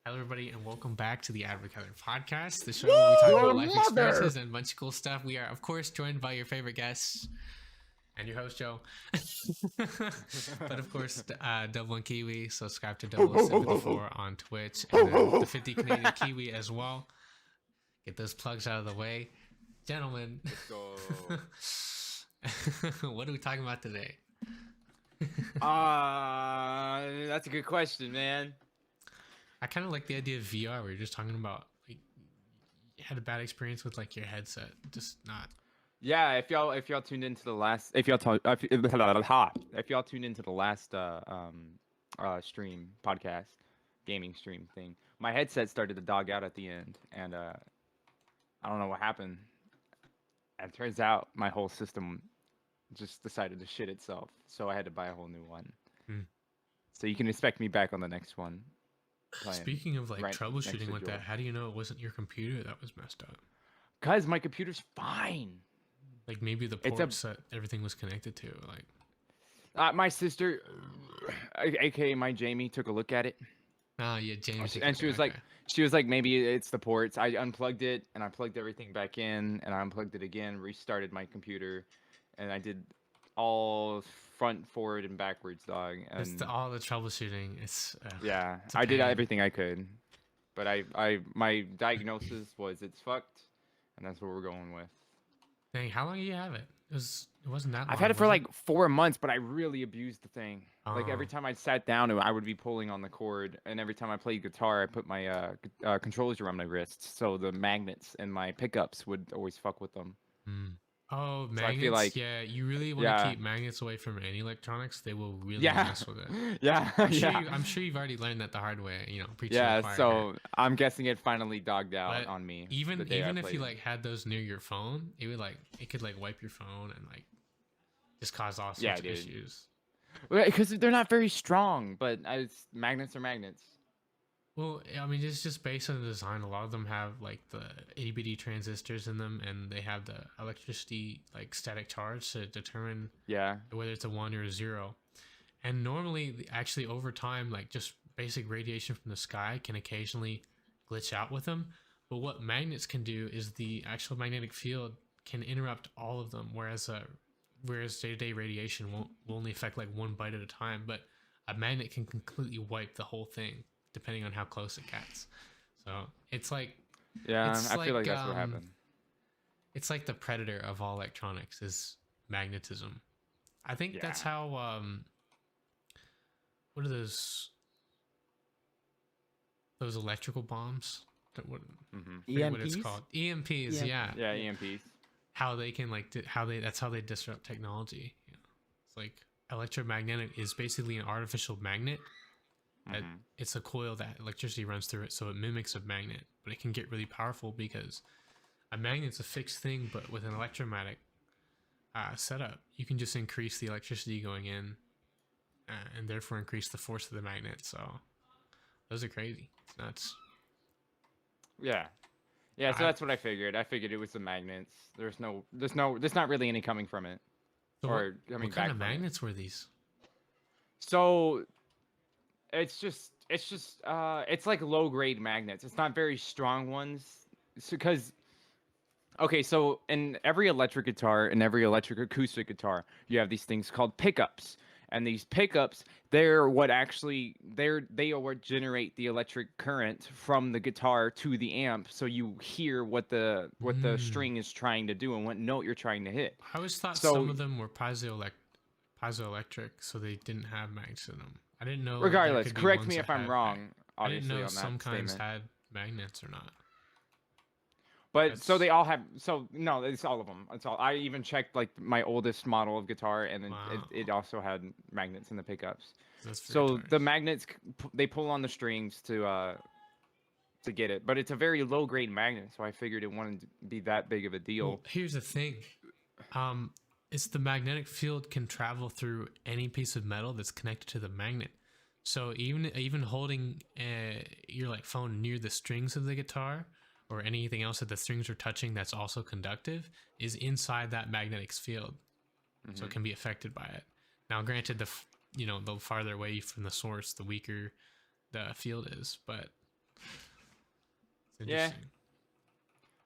Hello, everybody, and welcome back to the AdviColor podcast, the show where we talk about life experiences and a bunch of cool stuff. We are, of course, joined by your favorite guests and your host, Joe. But, of course, Double and Kiwi. Subscribe to Double 74 on Twitch and then the 50 Canadian Kiwi as well. Get those plugs out of the way. Gentlemen, Let's go. what are we talking about today? That's a good question, man. I kind of like the idea of VR where you're just talking about like you had a bad experience with like your headset, just not. Yeah, if y'all tuned into the last if y'all tuned into the last stream podcast gaming stream thing, my headset started to dog out at the end, and I don't know what happened. And it turns out my whole system just decided to shit itself, so I had to buy a whole new one. So you can expect me back on the next one. Speaking of like troubleshooting with that, how do you know it wasn't your computer that was messed up? Guys, my computer's fine. Like maybe the ports that everything was connected to, like. My sister, aka my Jamie, took a look at it. Oh yeah, Jamie. And she was like, maybe it's the ports. I unplugged it and I plugged everything back in, and I unplugged it again, restarted my computer, and I did all front, forward, and backwards, dog. And it's all the troubleshooting. It's I did everything I could, but my diagnosis was it's fucked, and that's what we're going with. Dang, how long do you have it? It wasn't that long. I've had it for like 4 months, but I really abused the thing. Like every time I sat down, I would be pulling on the cord, and every time I played guitar, I put my controllers around my wrists, so the magnets and my pickups would always fuck with them. Oh, magnets! So I feel like, yeah, you really want to keep magnets away from any electronics. They will really mess with it. I'm sure you've already learned that the hard way. You know, preaching to the choir. So I'm guessing it finally dogged out on me. Even if you like had those near your phone, it could like wipe your phone and like just cause all sorts of issues. Because they're not very strong, but magnets are magnets. Well, I mean, it's just based on the design. A lot of them have like the itty-bitty transistors in them, and they have the electricity, like static charge, to determine whether it's a 1 or a 0. And normally, actually, over time, like just basic radiation from the sky can occasionally glitch out with them. But what magnets can do is the actual magnetic field can interrupt all of them, whereas day-to-day radiation will only affect like one byte at a time. But a magnet can completely wipe the whole thing, depending on how close it gets. So it's like, I feel like that's what happened. It's like the predator of all electronics is magnetism. I think that's how, what are those electrical bombs? What it's called? EMPs, yeah. Yeah, EMPs. How they can that's how they disrupt technology. You know? It's like electromagnetic is basically an artificial magnet. It's a coil that electricity runs through it, so it mimics a magnet, but it can get really powerful because a magnet's a fixed thing, but with an electromagnetic setup, you can just increase the electricity going in and therefore increase the force of the magnet. So those are crazy. It's nuts. Yeah, so that's what I figured. I figured it was the magnets. There's not really any coming from it. So what kind of magnets were these? So it's like low grade magnets. It's not very strong ones. So in every electric guitar and every electric acoustic guitar, you have these things called pickups. And these pickups, they are what generate the electric current from the guitar to the amp, so you hear what the string is trying to do and what note you're trying to hit. I always thought some of them were piezoelectric, so they didn't have magnets in them. I didn't know. Regardless, correct me if I'm wrong. I didn't know some kinds had magnets or not. But so they all have. So no, it's all of them. It's all. I even checked like my oldest model of guitar, and then it also had magnets in the pickups. So the magnets, they pull on the strings to get it, but it's a very low grade magnet. So I figured it wouldn't be that big of a deal. Well, here's the thing. It's the magnetic field can travel through any piece of metal that's connected to the magnet. So even holding your like phone near the strings of the guitar or anything else that the strings are touching that's also conductive is inside that magnetic field. So it can be affected by it. Now, granted, the farther away from the source, the weaker the field is, but It's Yeah. interesting.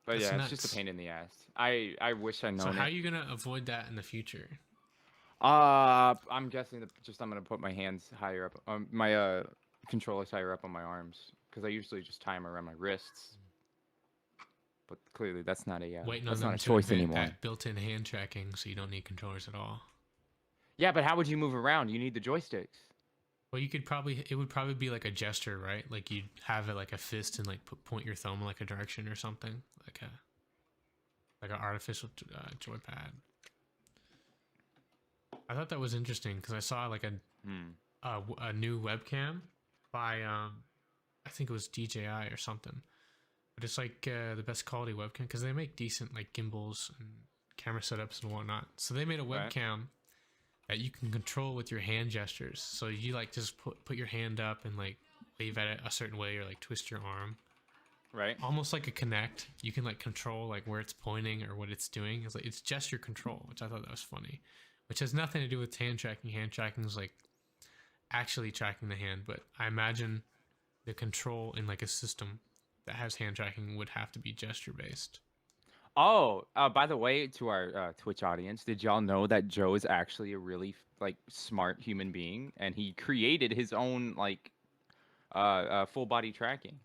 But That's yeah, nuts. it's just a pain in the ass. I wish I known. So how are you gonna avoid that in the future? I'm guessing that I'm gonna put my hands higher up, my controllers higher up on my arms, because I usually just tie them around my wrists. But clearly, that's not a choice anymore. That built-in hand tracking, so you don't need controllers at all. Yeah, but how would you move around? You need the joysticks. Well, it would probably be like a gesture, right? Like you'd have it like a fist and like point your thumb in like a direction or something, like an artificial joypad. I thought that was interesting because I saw like a new webcam by I think it was DJI or something, but it's like the best quality webcam because they make decent like gimbals and camera setups and whatnot. So they made a webcam that you can control with your hand gestures. So you like just put your hand up and like wave at it a certain way or like twist your arm. Right. Almost like a Kinect. You can like control like where it's pointing or what it's doing. It's like it's gesture control, which I thought that was funny. Which has nothing to do with hand tracking. Hand tracking is like actually tracking the hand, but I imagine the control in like a system that has hand tracking would have to be gesture based. Oh, by the way, to our Twitch audience, did y'all know that Joe is actually a really like smart human being, and he created his own like full body tracking?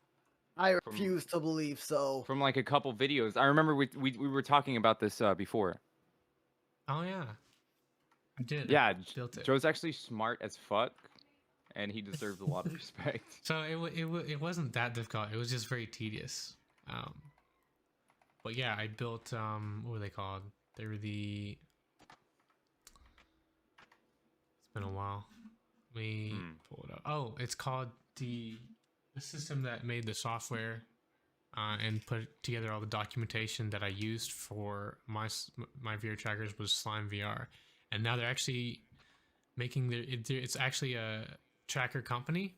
I refuse to believe so. From like a couple videos, I remember we were talking about this before. Oh yeah, I did. Yeah, I built it. Joe's actually smart as fuck, and he deserves a lot of respect. So it wasn't that difficult. It was just very tedious. But yeah, I built what were they called? They were the. It's been a while. Let me pull it up. Oh, it's called the system that made the software and put together all the documentation that I used for my VR trackers was Slime VR, and now they're actually making it's actually a tracker company.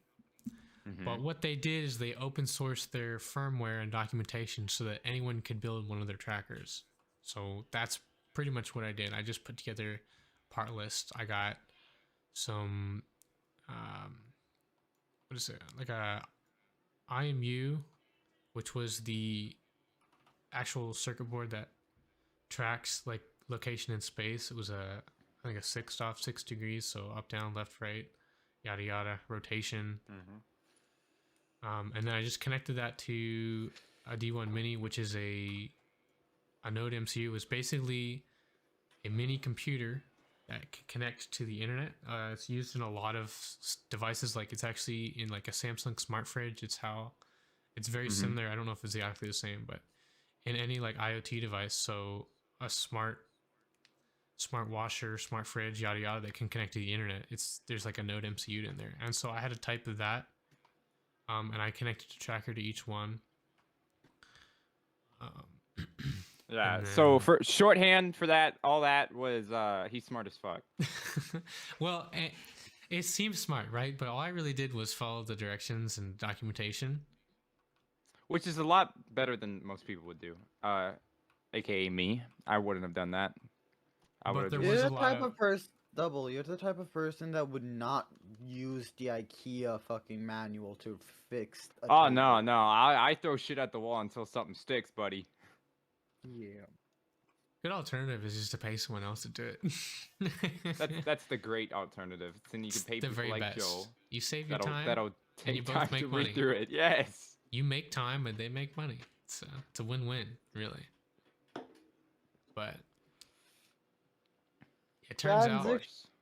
But what they did is they open sourced their firmware and documentation so that anyone could build one of their trackers. So that's pretty much what I did. I just put together part list. I got some, what is it? Like a IMU, which was the actual circuit board that tracks like location in space. It was I think a 6 degrees. So up, down, left, right, yada, yada, rotation. And then I just connected that to a D1 Mini, which is a Node MCU. It was basically a mini computer that can connect to the internet. It's used in a lot of devices. Like it's actually in like a Samsung smart fridge. It's very similar. I don't know if it's exactly the same, but in any like IoT device. So a smart washer, smart fridge, yada yada, that can connect to the internet. There's like a Node MCU in there, and so I had a type of that. And I connected a tracker to each one. Yeah. So for shorthand for that, all that was he's smart as fuck. Well, it seems smart, right? But all I really did was follow the directions and documentation, which is a lot better than most people would do. AKA me. I wouldn't have done that. You're the type of person that would not use the IKEA fucking manual to fix a Oh, table. no. I throw shit at the wall until something sticks, buddy. Yeah. Good alternative is just to pay someone else to do it. that's the great alternative. Then you can pay people like Joe. You save your time. That'll take you both time make to money. read through it. Yes. You make time and they make money. It's a win-win, really. But it turns out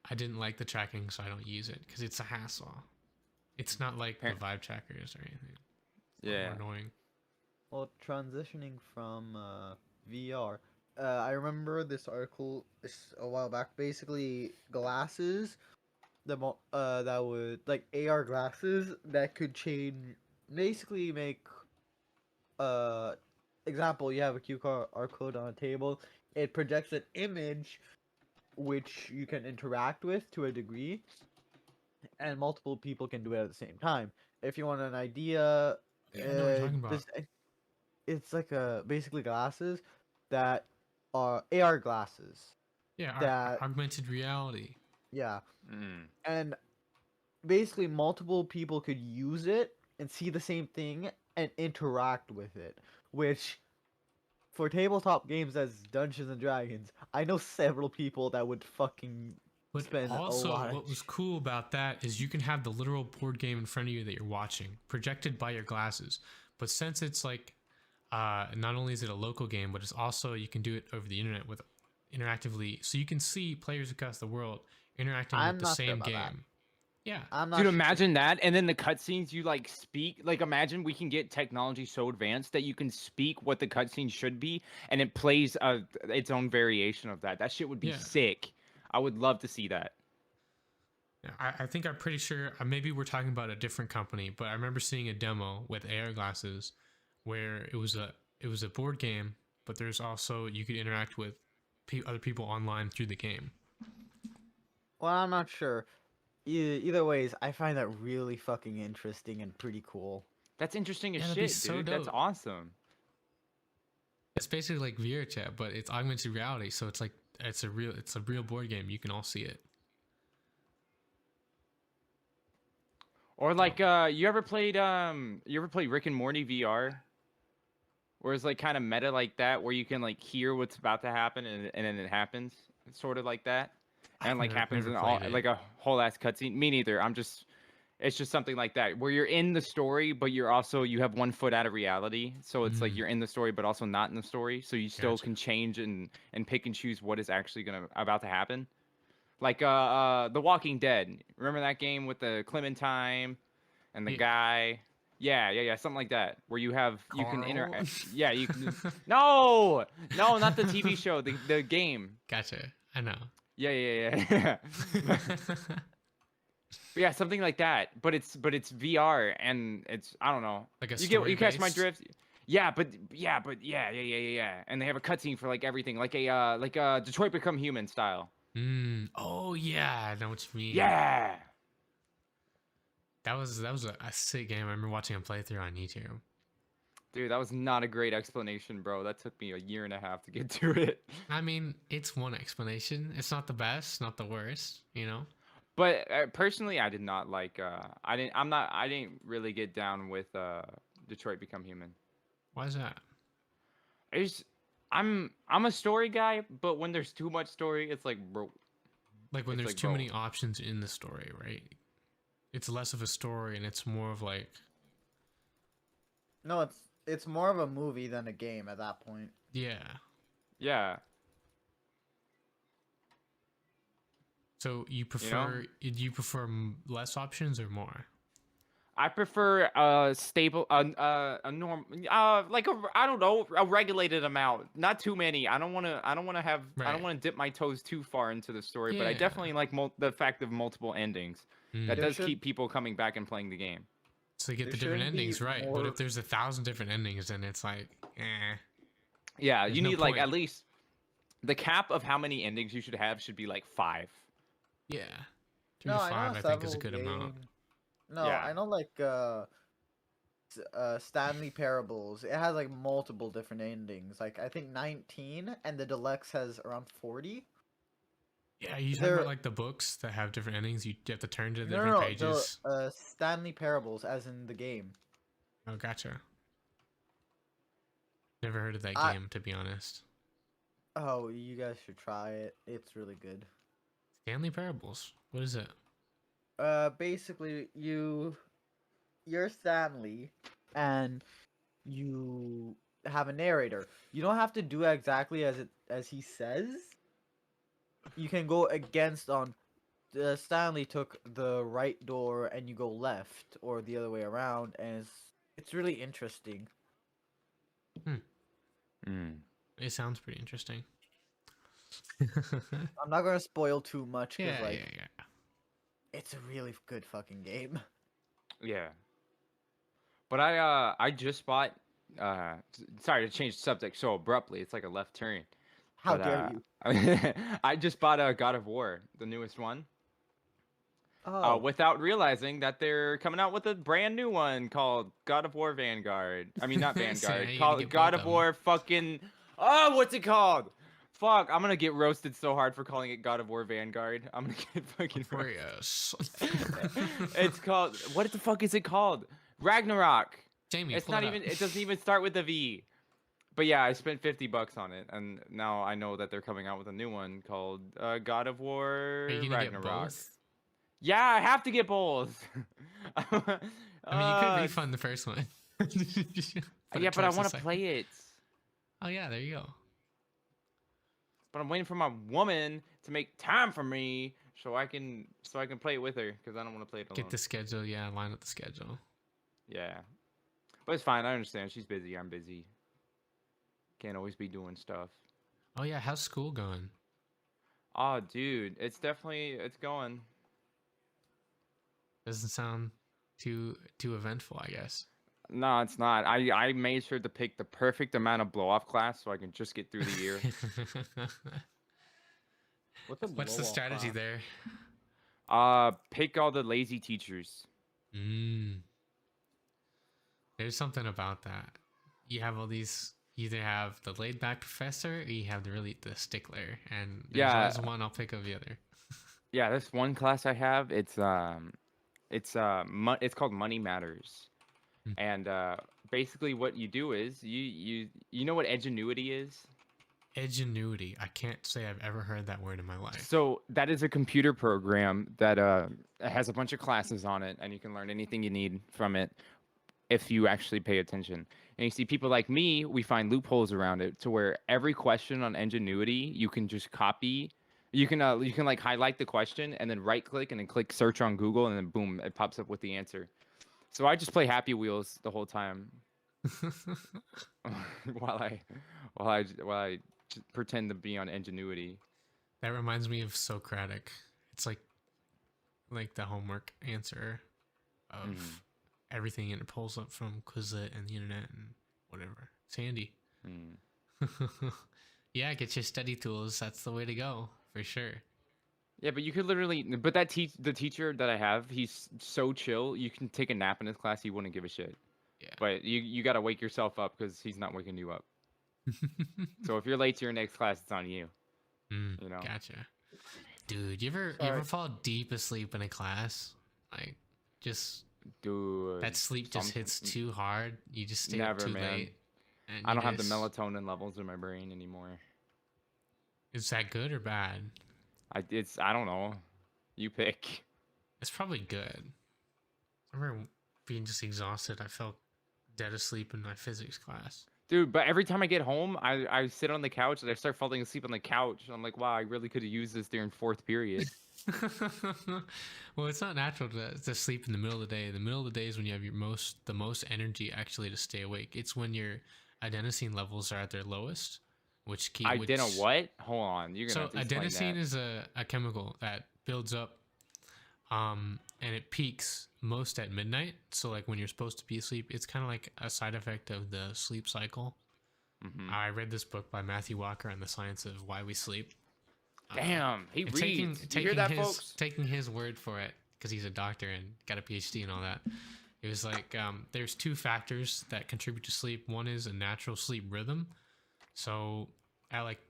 I didn't like the tracking, so I don't use it because it's a hassle. It's not like the Vive trackers or anything. Yeah. More annoying. Well, transitioning from VR, I remember this article a while back. Basically, glasses that would like AR glasses that could change. Basically, make example. You have a QR code on a table. It projects an image which you can interact with to a degree, and multiple people can do it at the same time. If you want an idea, I know what you're talking about. It's like basically glasses that are AR glasses. Yeah, augmented reality. Yeah. And basically multiple people could use it and see the same thing and interact with it, which for tabletop games as Dungeons and Dragons, I know several people that would fucking But spend a also, lot of what was cool about that is you can have the literal board game in front of you that you're watching, projected by your glasses. But since it's like, not only is it a local game, but it's also you can do it over the internet with interactively, so you can see players across the world interacting I'm with the not sure same about that. game. Yeah, I'm not Dude, sure. imagine that, and then the cutscenes you like speak. Like, imagine we can get technology so advanced that you can speak what the cutscene should be, and it plays its own variation of that. That shit would be Yeah. sick. I would love to see that. I think I'm pretty sure maybe we're talking about a different company, but I remember seeing a demo with AR glasses where it was a board game, but there's also you could interact with other people online through the game. Well, I'm not sure. Either ways, I find that really fucking interesting and pretty cool. That's interesting as Yeah, that'd be shit, so dude. That's dope. awesome. It's basically like VR chat, but it's augmented reality, so it's like it's a real board game. You can all see it. Or like, you ever played Rick and Morty VR? Where it's like kind of meta like that, where you can like hear what's about to happen and then it happens, sort of like that, and like happens in all like a whole ass cutscene. Me neither. It's just something like that where you're in the story, but you have one foot out of reality. So it's like you're in the story, but also not in the story. So you still can change and pick and choose what is actually about to happen. Like The Walking Dead. Remember that game with the Clementine and the guy? Yeah, something like that. Where you can interact. Yeah, you can. No, not the TV show. The game. Gotcha. I know. Yeah. Yeah, something like that. But it's VR and it's I don't know. Like a you catch my drift. Yeah. And they have a cutscene for like everything, like a Detroit Become Human style. Oh yeah, I know what you mean. Yeah. That was a sick game. I remember watching a playthrough on YouTube. Dude, that was not a great explanation, bro. That took me a year and a half to get to it. I mean, it's one explanation. It's not the best, not the worst, you know. But personally, I did not like. I didn't really get down with Detroit Become Human. Why is that? I'm a story guy, but when there's too much story, it's like, bro. Like when there's too many options in the story, right? It's less of a story and it's more of like. No, it's more of a movie than a game at that point. Yeah. Yeah. So you prefer do you prefer less options or more? I prefer a stable, a norm, like I don't know, a regulated amount, not too many. I don't want to dip my toes too far into the story, but I definitely like the fact of multiple endings. That does keep people coming back and playing the game. So you get the different endings, right? But if there's 1,000 different endings, then it's like, Yeah, you need like at least the cap of how many endings you should have should be like 5. Yeah, 3 to 5 I think is a good amount. No, yeah. I know like Stanley Parables. It has like multiple different endings. Like I think 19, and the deluxe has around 40. Yeah, you talking about like the books that have different endings? You have to turn to the different pages. Stanley Parables, as in the game. Oh, gotcha. Never heard of that game, to be honest. Oh, you guys should try it. It's really good. Stanley Parables. What is it? Basically, you're Stanley, and you have a narrator. You don't have to do exactly as he says. You can go against on. Stanley took the right door, and you go left, or the other way around, and it's really interesting. It sounds pretty interesting. I'm not gonna spoil too much because yeah. It's a really good fucking game. Yeah. But I just bought sorry to change the subject so abruptly. It's like a left turn. How dare you? I just bought God of War, the newest one. Oh. Without realizing that they're coming out with a brand new one called God of War Vanguard. I mean, not Vanguard. Called God of War fucking... Oh, what's it called? Fuck, I'm gonna get roasted so hard for calling it God of War Vanguard. I'm gonna get fucking roasted. It's called... What the fuck is it called? Ragnarok. Jamie, It's pull not it up. even. It doesn't even start with a V. But yeah, I spent $50 on it, and now I know that they're coming out with a new one called God of War Are you gonna get Ragnarok. both? Yeah, I have to get both. I mean, you could refund the first one. Yeah, but I want to play it. Oh yeah, there you go. But I'm waiting for my woman to make time for me so I can play it with her because I don't want to play it alone. Get the schedule, yeah, line up the schedule. Yeah, but it's fine. I understand. She's busy. I'm busy. Can't always be doing stuff. Oh yeah, how's school going? Oh, dude, it's going. Doesn't sound too eventful, I guess. No, it's not. I made sure to pick the perfect amount of blow off class so I can just get through the year. What's the strategy there? Pick all the lazy teachers. There's something about that. You have all these. You either have the laid back professor, or you have the stickler, and there's always one I'll pick of the other. Yeah, this one class I have, it's called Money Matters, and basically what you do is you know what Edgenuity is. Edgenuity. I can't say I've ever heard that word in my life. So that is a computer program that has a bunch of classes on it, and you can learn anything you need from it if you actually pay attention. And you see people like me, we find loopholes around it to where every question on Ingenuity you can just copy. You can like highlight the question and then right click and then click search on Google and then boom, it pops up with the answer. So I just play Happy Wheels the whole time while I just pretend to be on Ingenuity. That reminds me of Socratic. It's like the homework answer of everything, and it pulls up from Quizlet and the internet and whatever. It's handy. Yeah, get your study tools. That's the way to go for sure. Yeah, but you could literally. But the teacher that I have, he's so chill. You can take a nap in his class. He wouldn't give a shit. Yeah. But you gotta wake yourself up because he's not waking you up. So if you're late to your next class, it's on you. You know. Gotcha. Dude, you ever fall deep asleep in a class? Like, just. Dude, that sleep just hits too hard. You just stay up too late. And I don't have the melatonin levels in my brain anymore. Is that good or bad? I don't know. You pick. It's probably good. I remember being just exhausted. I felt dead asleep in my physics class. Dude, but every time I get home, I sit on the couch and I start falling asleep on the couch. I'm like, wow, I really could have used this during fourth period. Well, it's not natural to sleep in the middle of the day. The middle of the day is when you have the most energy actually to stay awake. It's when your adenosine levels are at their lowest, what? Hold on, you're gonna. So adenosine is a chemical that builds up, and it peaks most at midnight. So like when you're supposed to be asleep, it's kind of like a side effect of the sleep cycle. I read this book by Matthew Walker on the science of why we sleep. Damn, he reads. Did you hear that, folks? Taking his word for it, because he's a doctor and got a PhD and all that. It was like there's two factors that contribute to sleep. One is a natural sleep rhythm. So at like,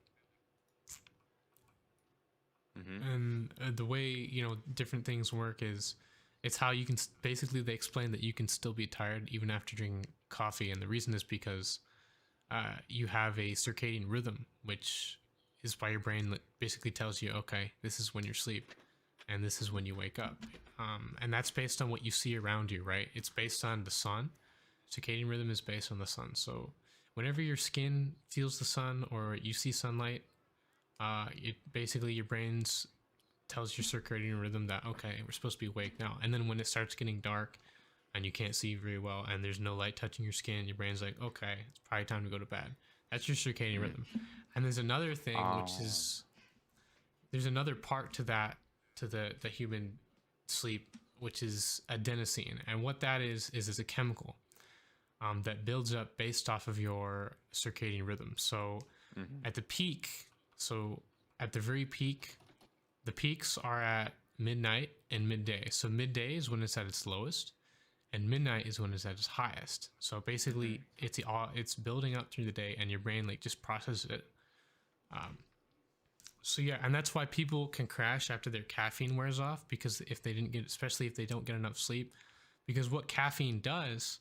and the way different things work is, it's how you can basically, they explain that you can still be tired even after drinking coffee, and the reason is because you have a circadian rhythm, which is why your brain basically tells you, okay, this is when you're asleep and this is when you wake up. And that's based on what you see around you, right? It's based on the sun. Circadian rhythm is based on the sun. So whenever your skin feels the sun or you see sunlight, basically your brain's tells your circadian rhythm that, okay, we're supposed to be awake now. And then when it starts getting dark and you can't see very well and there's no light touching your skin, your brain's like, okay, it's probably time to go to bed. That's your circadian rhythm. And there's another thing, which is, there's another part to that, to the human sleep, which is adenosine. And what that is a chemical that builds up based off of your circadian rhythm. So at the peak, so at the very peak, the peaks are at midnight and midday. So midday is when it's at its lowest, and midnight is when it's at its highest. So basically, it's building up through the day, and your brain like just processes it. So yeah, and that's why people can crash after their caffeine wears off, because especially if they don't get enough sleep, because what caffeine does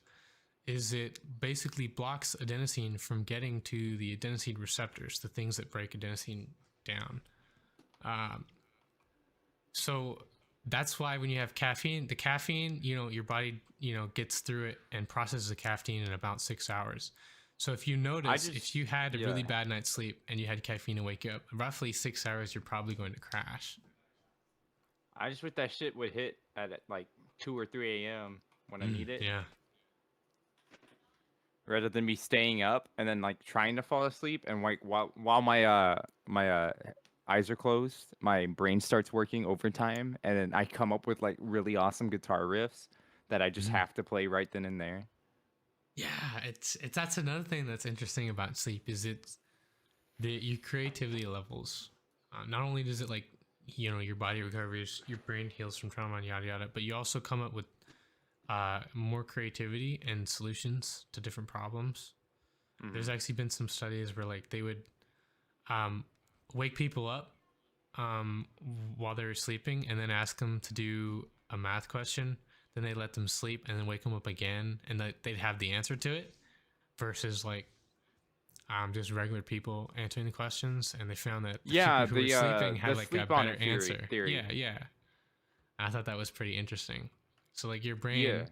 is it basically blocks adenosine from getting to the adenosine receptors, the things that break adenosine down. So that's why when you have caffeine, the caffeine, your body, gets through it and processes the caffeine in about 6 hours. So if you notice, if you had a really bad night's sleep and you had caffeine to wake you up, roughly 6 hours, you're probably going to crash. I just wish that shit would hit at like 2 or 3 a.m. when I need it. Yeah. Rather than me staying up and then like trying to fall asleep and like while my eyes are closed, my brain starts working overtime, and then I come up with like really awesome guitar riffs that I just have to play right then and there. Yeah, it's that's another thing that's interesting about sleep is your creativity levels. Not only does it like your body recovers, your brain heals from trauma and yada yada, but you also come up with more creativity and solutions to different problems. There's actually been some studies where like they would wake people up while they were sleeping and then ask them to do a math question. Then they let them sleep and then wake them up again, and they'd have the answer to it, versus like just regular people answering the questions. And they found that people who were sleeping had like a better answer. Theory. Yeah. I thought that was pretty interesting. So like your brain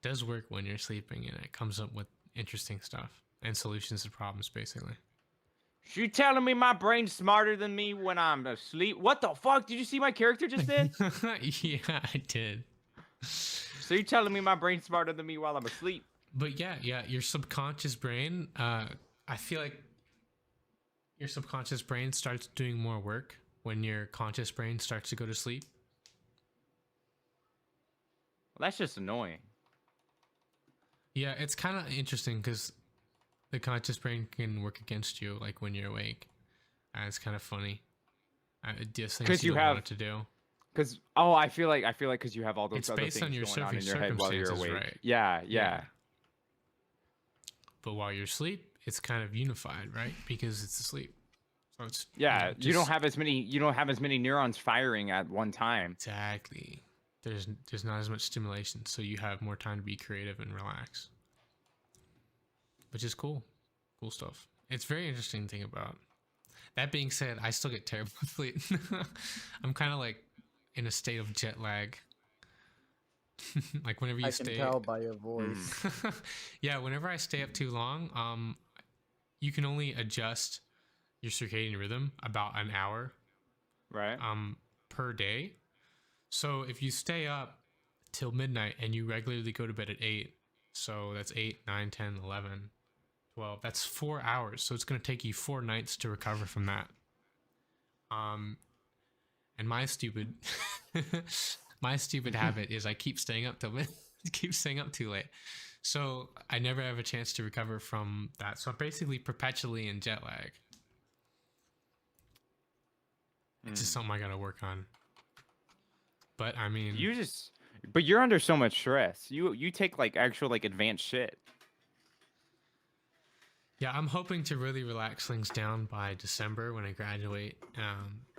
does work when you're sleeping, and it comes up with interesting stuff and solutions to problems, basically. You telling me my brain's smarter than me when I'm asleep? What the fuck? Did you see my character just did? Yeah, I did. So you're telling me my brain's smarter than me while I'm asleep? But yeah, your subconscious brain, I feel like your subconscious brain starts doing more work when your conscious brain starts to go to sleep. Well, that's just annoying. Yeah, it's kind of interesting because the conscious brain can work against you, like when you're awake. It's kind of funny. Just things you don't want it to do. Because I feel like because you have all those it's other based things on your going on in your head while you're awake. Right? Yeah. But while you're asleep, it's kind of unified, right? Because it's asleep. So it's you don't have as many neurons firing at one time. Exactly. There's not as much stimulation, so you have more time to be creative and relax, which is cool stuff. It's very interesting to think about. That being said, I still get terrible sleep. I'm kind of like in a state of jet lag. Like whenever you stay, I can tell by your voice. Yeah, whenever I stay up too long, you can only adjust your circadian rhythm about an hour, right? Per day. So if you stay up till midnight and you regularly go to bed at 8, so that's 8, 9, 10, 11, 12, that's 4 hours. So it's going to take you 4 nights to recover from that. And my stupid habit is I keep staying up too late. So I never have a chance to recover from that. So I'm basically perpetually in jet lag. It's just something I got to work on. But I mean, you're under so much stress. You take like actual like advanced shit. Yeah, I'm hoping to really relax things down by December when I graduate,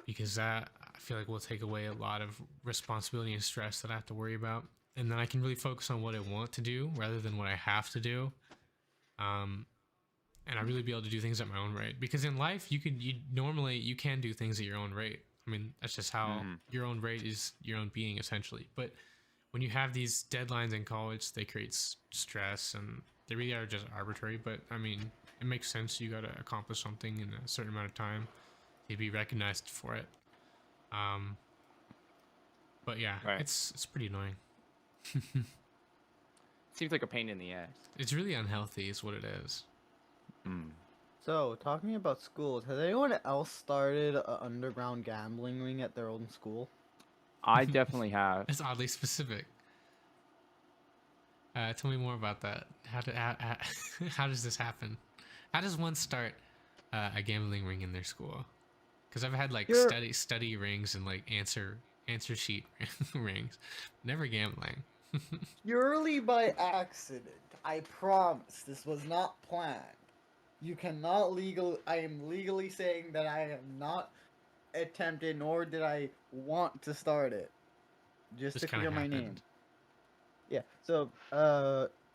because that I feel like will take away a lot of responsibility and stress that I have to worry about, and then I can really focus on what I want to do rather than what I have to do. And I really be able to do things at my own rate, because in life you normally can do things at your own rate. I mean, that's just how your own rate is your own being, essentially. But when you have these deadlines in college, they create stress, and they really are just arbitrary. But I mean, it makes sense. You got to accomplish something in a certain amount of time to be recognized for it. But yeah, it's pretty annoying. Seems like a pain in the ass. It's really unhealthy, is what it is. So, talking about schools, has anyone else started an underground gambling ring at their own school? I definitely have. It's oddly specific. Tell me more about that. How does this happen? How does one start a gambling ring in their school? Because I've had like study rings and like answer sheet rings. Never gambling. Purely by accident. I promise this was not planned. You cannot I am legally saying that I am not attempted, nor did I want to start it. Just to clear my name. Yeah. So,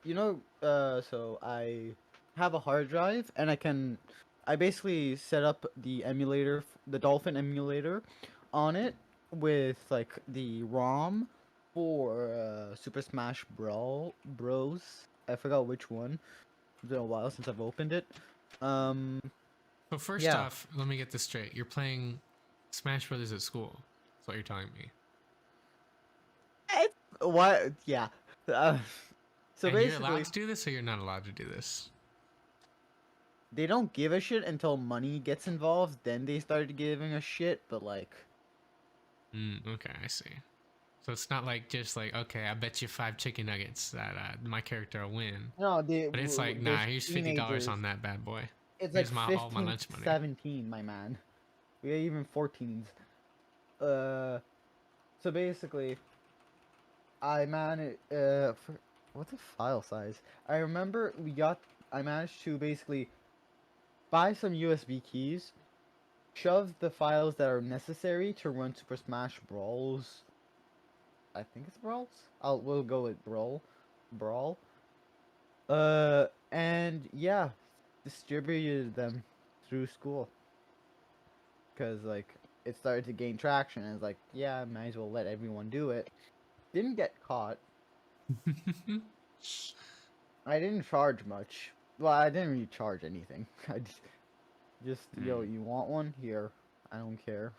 So I have a hard drive, and I basically set up the emulator, the Dolphin emulator, on it with like the ROM for Super Smash Bros. I forgot which one. It's been a while since I've opened it. Um, But first yeah. off, let me get this straight. You're playing Smash Brothers at school. That's what you're telling me. What? Yeah. Uh, so And you're allowed basically, to do this, or you're not allowed to do this? they don't give a shit until money gets involved. Then they started giving a shit. But like, Okay, I see. So it's not like just like, okay, I bet you 5 chicken nuggets that my character will win. no, But it's like, nah, there's here's $50 teenagers. on that bad boy. It's like Here's my all my 15, lunch money. 17, my man. We are even 14s. So basically, I managed. What's the file size? I remember I managed to basically buy some USB keys, shove the files that are necessary to run Super Smash Brawls. I think it's Brawls. We'll go with Brawl. And yeah, distributed them through school. Cause like it started to gain traction, and it's like, yeah, I might as well let everyone do it. Didn't get caught. I didn't charge much. Well, I didn't really charge anything. I just yo, you want one? Here. I don't care.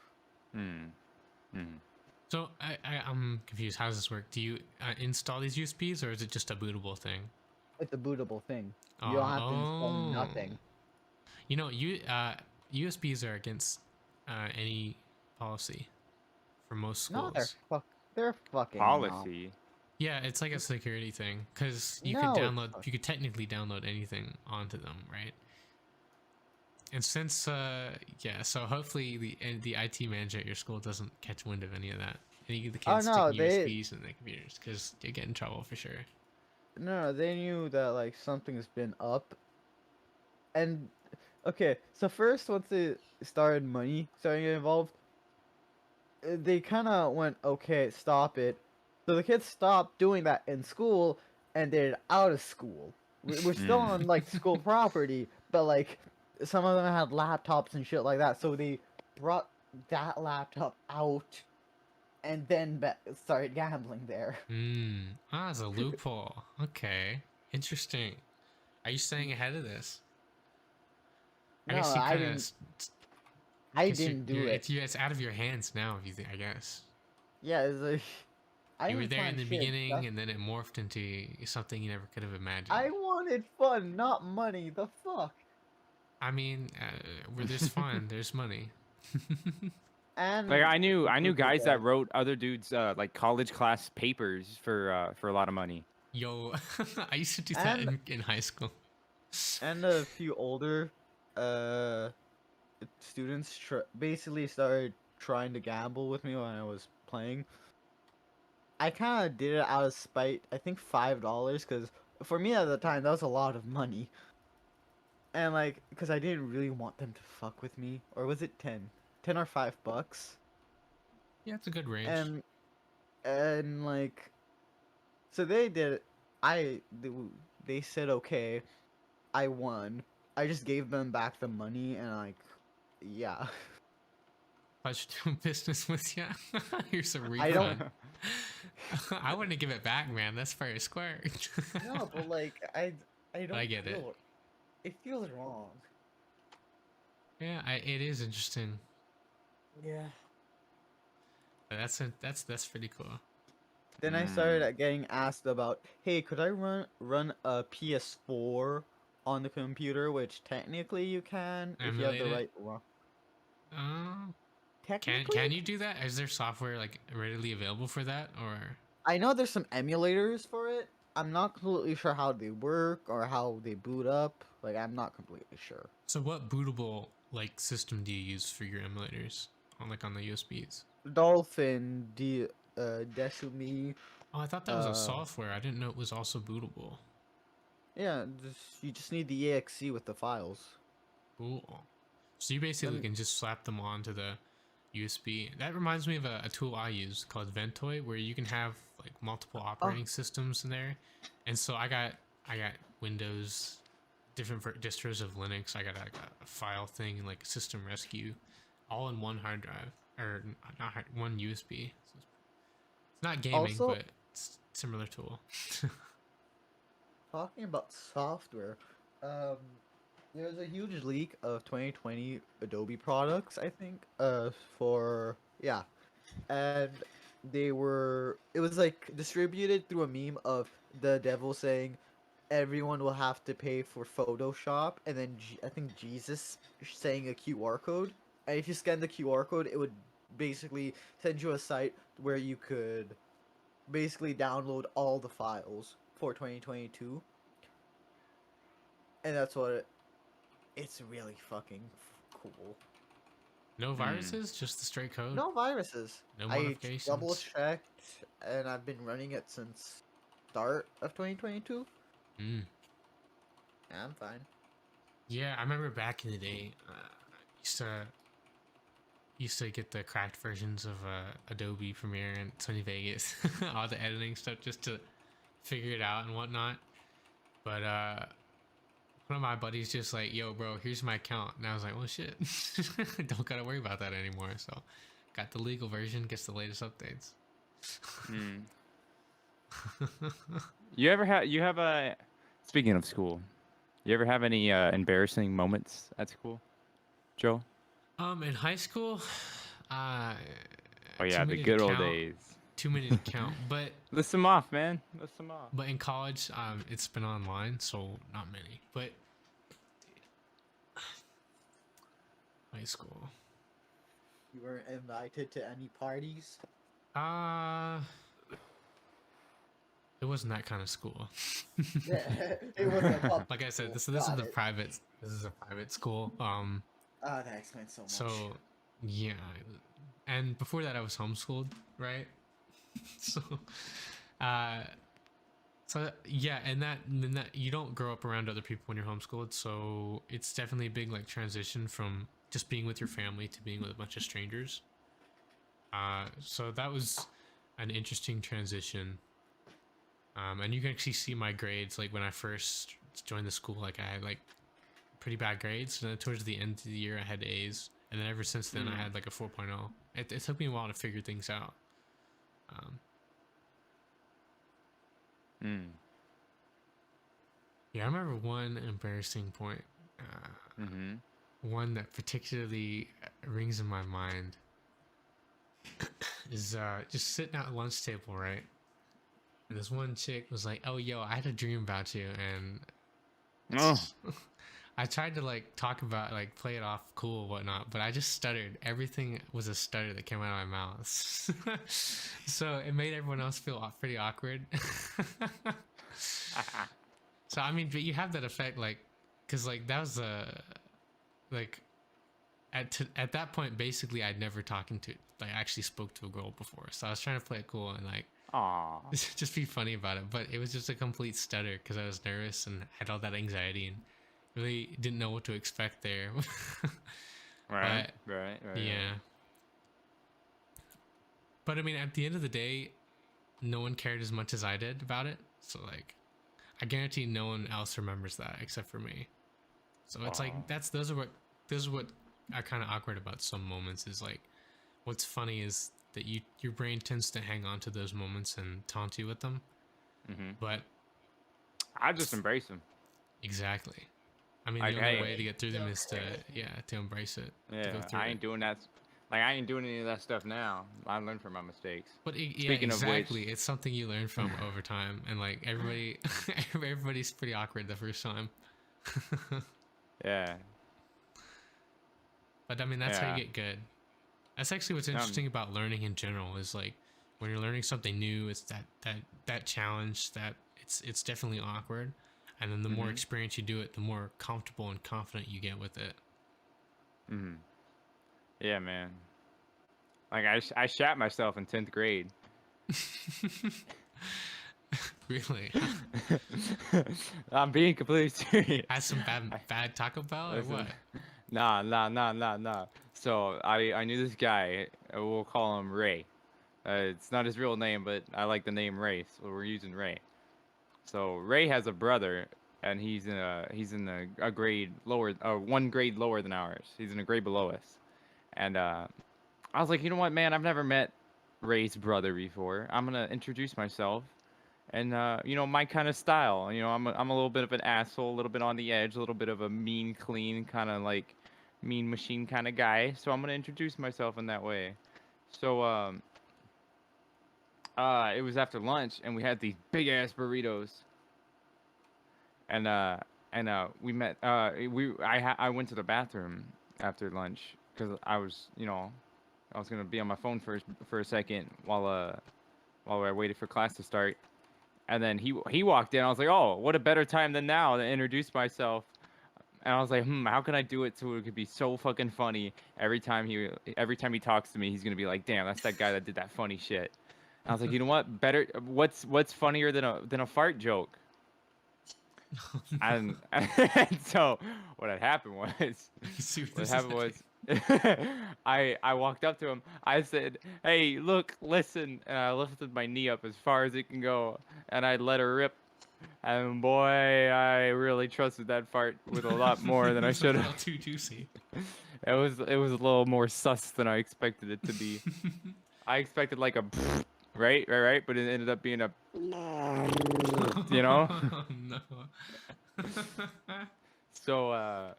So I'm confused. How does this work? Do you install these USBs, or is it just a bootable thing? It's a bootable thing. You don't have to install nothing. You know, USBs are against any policy for most schools. No, they're fucking policy. Yeah, it's like a security thing, because you could technically download anything onto them, right? And since yeah, so hopefully the IT manager at your school doesn't catch wind of any of that. Any of the kids stick USBs in their computers, because you get in trouble for sure. No, they knew that like something's been up. And okay, so first once they started starting to get involved, they kind of went, okay, stop it. So the kids stopped doing that in school and did it out of school. We're still on like school property, but like some of them had laptops and shit like that. So they brought that laptop out and then started gambling there. It's a loophole. Okay, interesting. Are you staying ahead of this? No, I didn't. I didn't do it. It's out of your hands now. If you think, I guess. Yeah, it's like you were there in the beginning, and then it morphed into something you never could have imagined. I wanted fun, not money. The fuck. I mean, where there's fun, there's money. And like I knew guys that wrote other dudes like college class papers for a lot of money. Yo, I used to do that in high school. And a few older students basically started trying to gamble with me when I was playing. I kind of did it out of spite. I think $5, because for me at the time that was a lot of money. And like, because I didn't really want them to fuck with me, or was it 10 or $5? Yeah, it's a good range. And like, so they did it. They said okay, I won. I just gave them back the money, and like, yeah. Pleasure doing business with you. Here's a refund. I wouldn't give it back, man. That's fair square. No, but like, I don't. I get it. It feels wrong. Yeah, it is interesting. Yeah. But that's pretty cool. Then I started getting asked about, hey, could I run a PS4 on the computer, which technically you can if you have the right ROM. Technically, can you do that? Is there software like readily available for that, or? I know there's some emulators for it. I'm not completely sure how they work or how they boot up. Like, I'm not completely sure. So what bootable like system do you use for your emulators on the USBs? Dolphin, Desumi. Oh, I thought that was a software. I didn't know it was also bootable. Yeah, you just need the exe with the files. Cool. So you basically can just slap them onto the USB. That reminds me of a tool I use called Ventoy, where you can have like multiple operating systems in there. And so I got I got Windows, different distros of Linux. I got a file thing, like system rescue, all in one hard drive, or not one USB. So it's not gaming, Also, but it's a similar tool. talking about software, um, there's a huge leak of 2020 Adobe products, I think, for, yeah, and it was like distributed through a meme of the devil saying everyone will have to pay for Photoshop, and then I think Jesus saying a QR code, and if you scan the QR code, it would basically send you a site where you could basically download all the files for 2022, and that's what it's really fucking cool. No viruses, just the straight code. No viruses. No I modifications. double checked, and I've been running it since start of 2022. Yeah, I'm fine. Yeah, I remember back in the day, I used to get the cracked versions of Adobe Premiere and Sony Vegas, all the editing stuff, just to figure it out and whatnot. But one of my buddies just like, yo, bro, here's my account, and I was like, well, shit, don't gotta worry about that anymore. So, got the legal version, gets the latest updates. You have a, speaking of school, you ever have any embarrassing moments at school, Joe? In high school, oh yeah, the good old days. Too many to count, but list them off, man. List them off. But in college, it's been online, so not many. But high school, you weren't invited to any parties. It wasn't that kind of school. Yeah, it wasn't. Like I said, this is a private. This is a private school. That explains so much. So, yeah, and before that, I was homeschooled, right? So yeah, and that you don't grow up around other people when you're homeschooled, so it's definitely a big like transition from just being with your family to being with a bunch of strangers. So that was an interesting transition. And you can actually see my grades, like when I first joined the school, like I had like pretty bad grades, and then towards the end of the year I had A's, and then ever since then I had like a 4.0. It took me a while to figure things out. Yeah, I remember one embarrassing point. One that particularly rings in my mind is just sitting at lunch table, right? And this one chick was like, "Oh, yo, I had a dream about you," and I tried to like talk about, like, play it off cool and whatnot, but I just stuttered. Everything was a stutter that came out of my mouth. So it made everyone else feel pretty awkward. So, I mean, but you have that effect, like, because, like, that was like, at that point, basically, I'd never actually spoke to a girl before. So I was trying to play it cool and, like, just be funny about it. But it was just a complete stutter because I was nervous and had all that anxiety and really didn't know what to expect there. Right. Yeah. But I mean, at the end of the day, no one cared as much as I did about it. So like, I guarantee no one else remembers that except for me. So it's like, those are what are kind of awkward about some moments, is like, what's funny is that your brain tends to hang on to those moments and taunt you with them. But I just embrace them. Exactly. I mean, the only way to get through them is to embrace it. Yeah, I ain't doing that. Like, I ain't doing any of that stuff now. I learned from my mistakes. But Speaking of which, it's something you learn from over time, and like everybody's pretty awkward the first time. Yeah. But I mean, that's how you get good. That's actually what's interesting about learning in general, is like when you're learning something new, it's that challenge that it's definitely awkward, and then the more experience you do it, the more comfortable and confident you get with it. Yeah, man. Like, I shat myself in 10th grade. Really? I'm being completely serious. Had some bad Taco Bell or what? Nah. So I knew this guy. We'll call him Ray. It's not his real name, but I like the name Ray, so we're using Ray. So Ray has a brother, and he's in a grade lower, 1 grade lower than ours. He's in a grade below us. And I was like, you know what, man? I've never met Ray's brother before. I'm gonna introduce myself, and my kind of style. I'm a little bit of an asshole, a little bit on the edge, a little bit of a mean, clean kind of like mean machine kind of guy. So I'm gonna introduce myself in that way. So it was after lunch, and we had these big ass burritos. And we met. I went to the bathroom after lunch because I was gonna be on my phone for a second while I waited for class to start. And then he walked in. I was like, oh, what a better time than now to introduce myself. And I was like, how can I do it so it could be so fucking funny every time he talks to me, he's gonna be like, damn, that's that guy that did that funny shit. And I was like, you know what? Better. What's funnier than a fart joke? And so what had happened was I walked up to him. I said, hey, look, listen. And I lifted my knee up as far as it can go, and I let her rip. And boy, I really trusted that fart with a lot more than I should have. Too juicy. It was a little more sus than I expected it to be. I expected like a right, but it ended up being a you know. No. So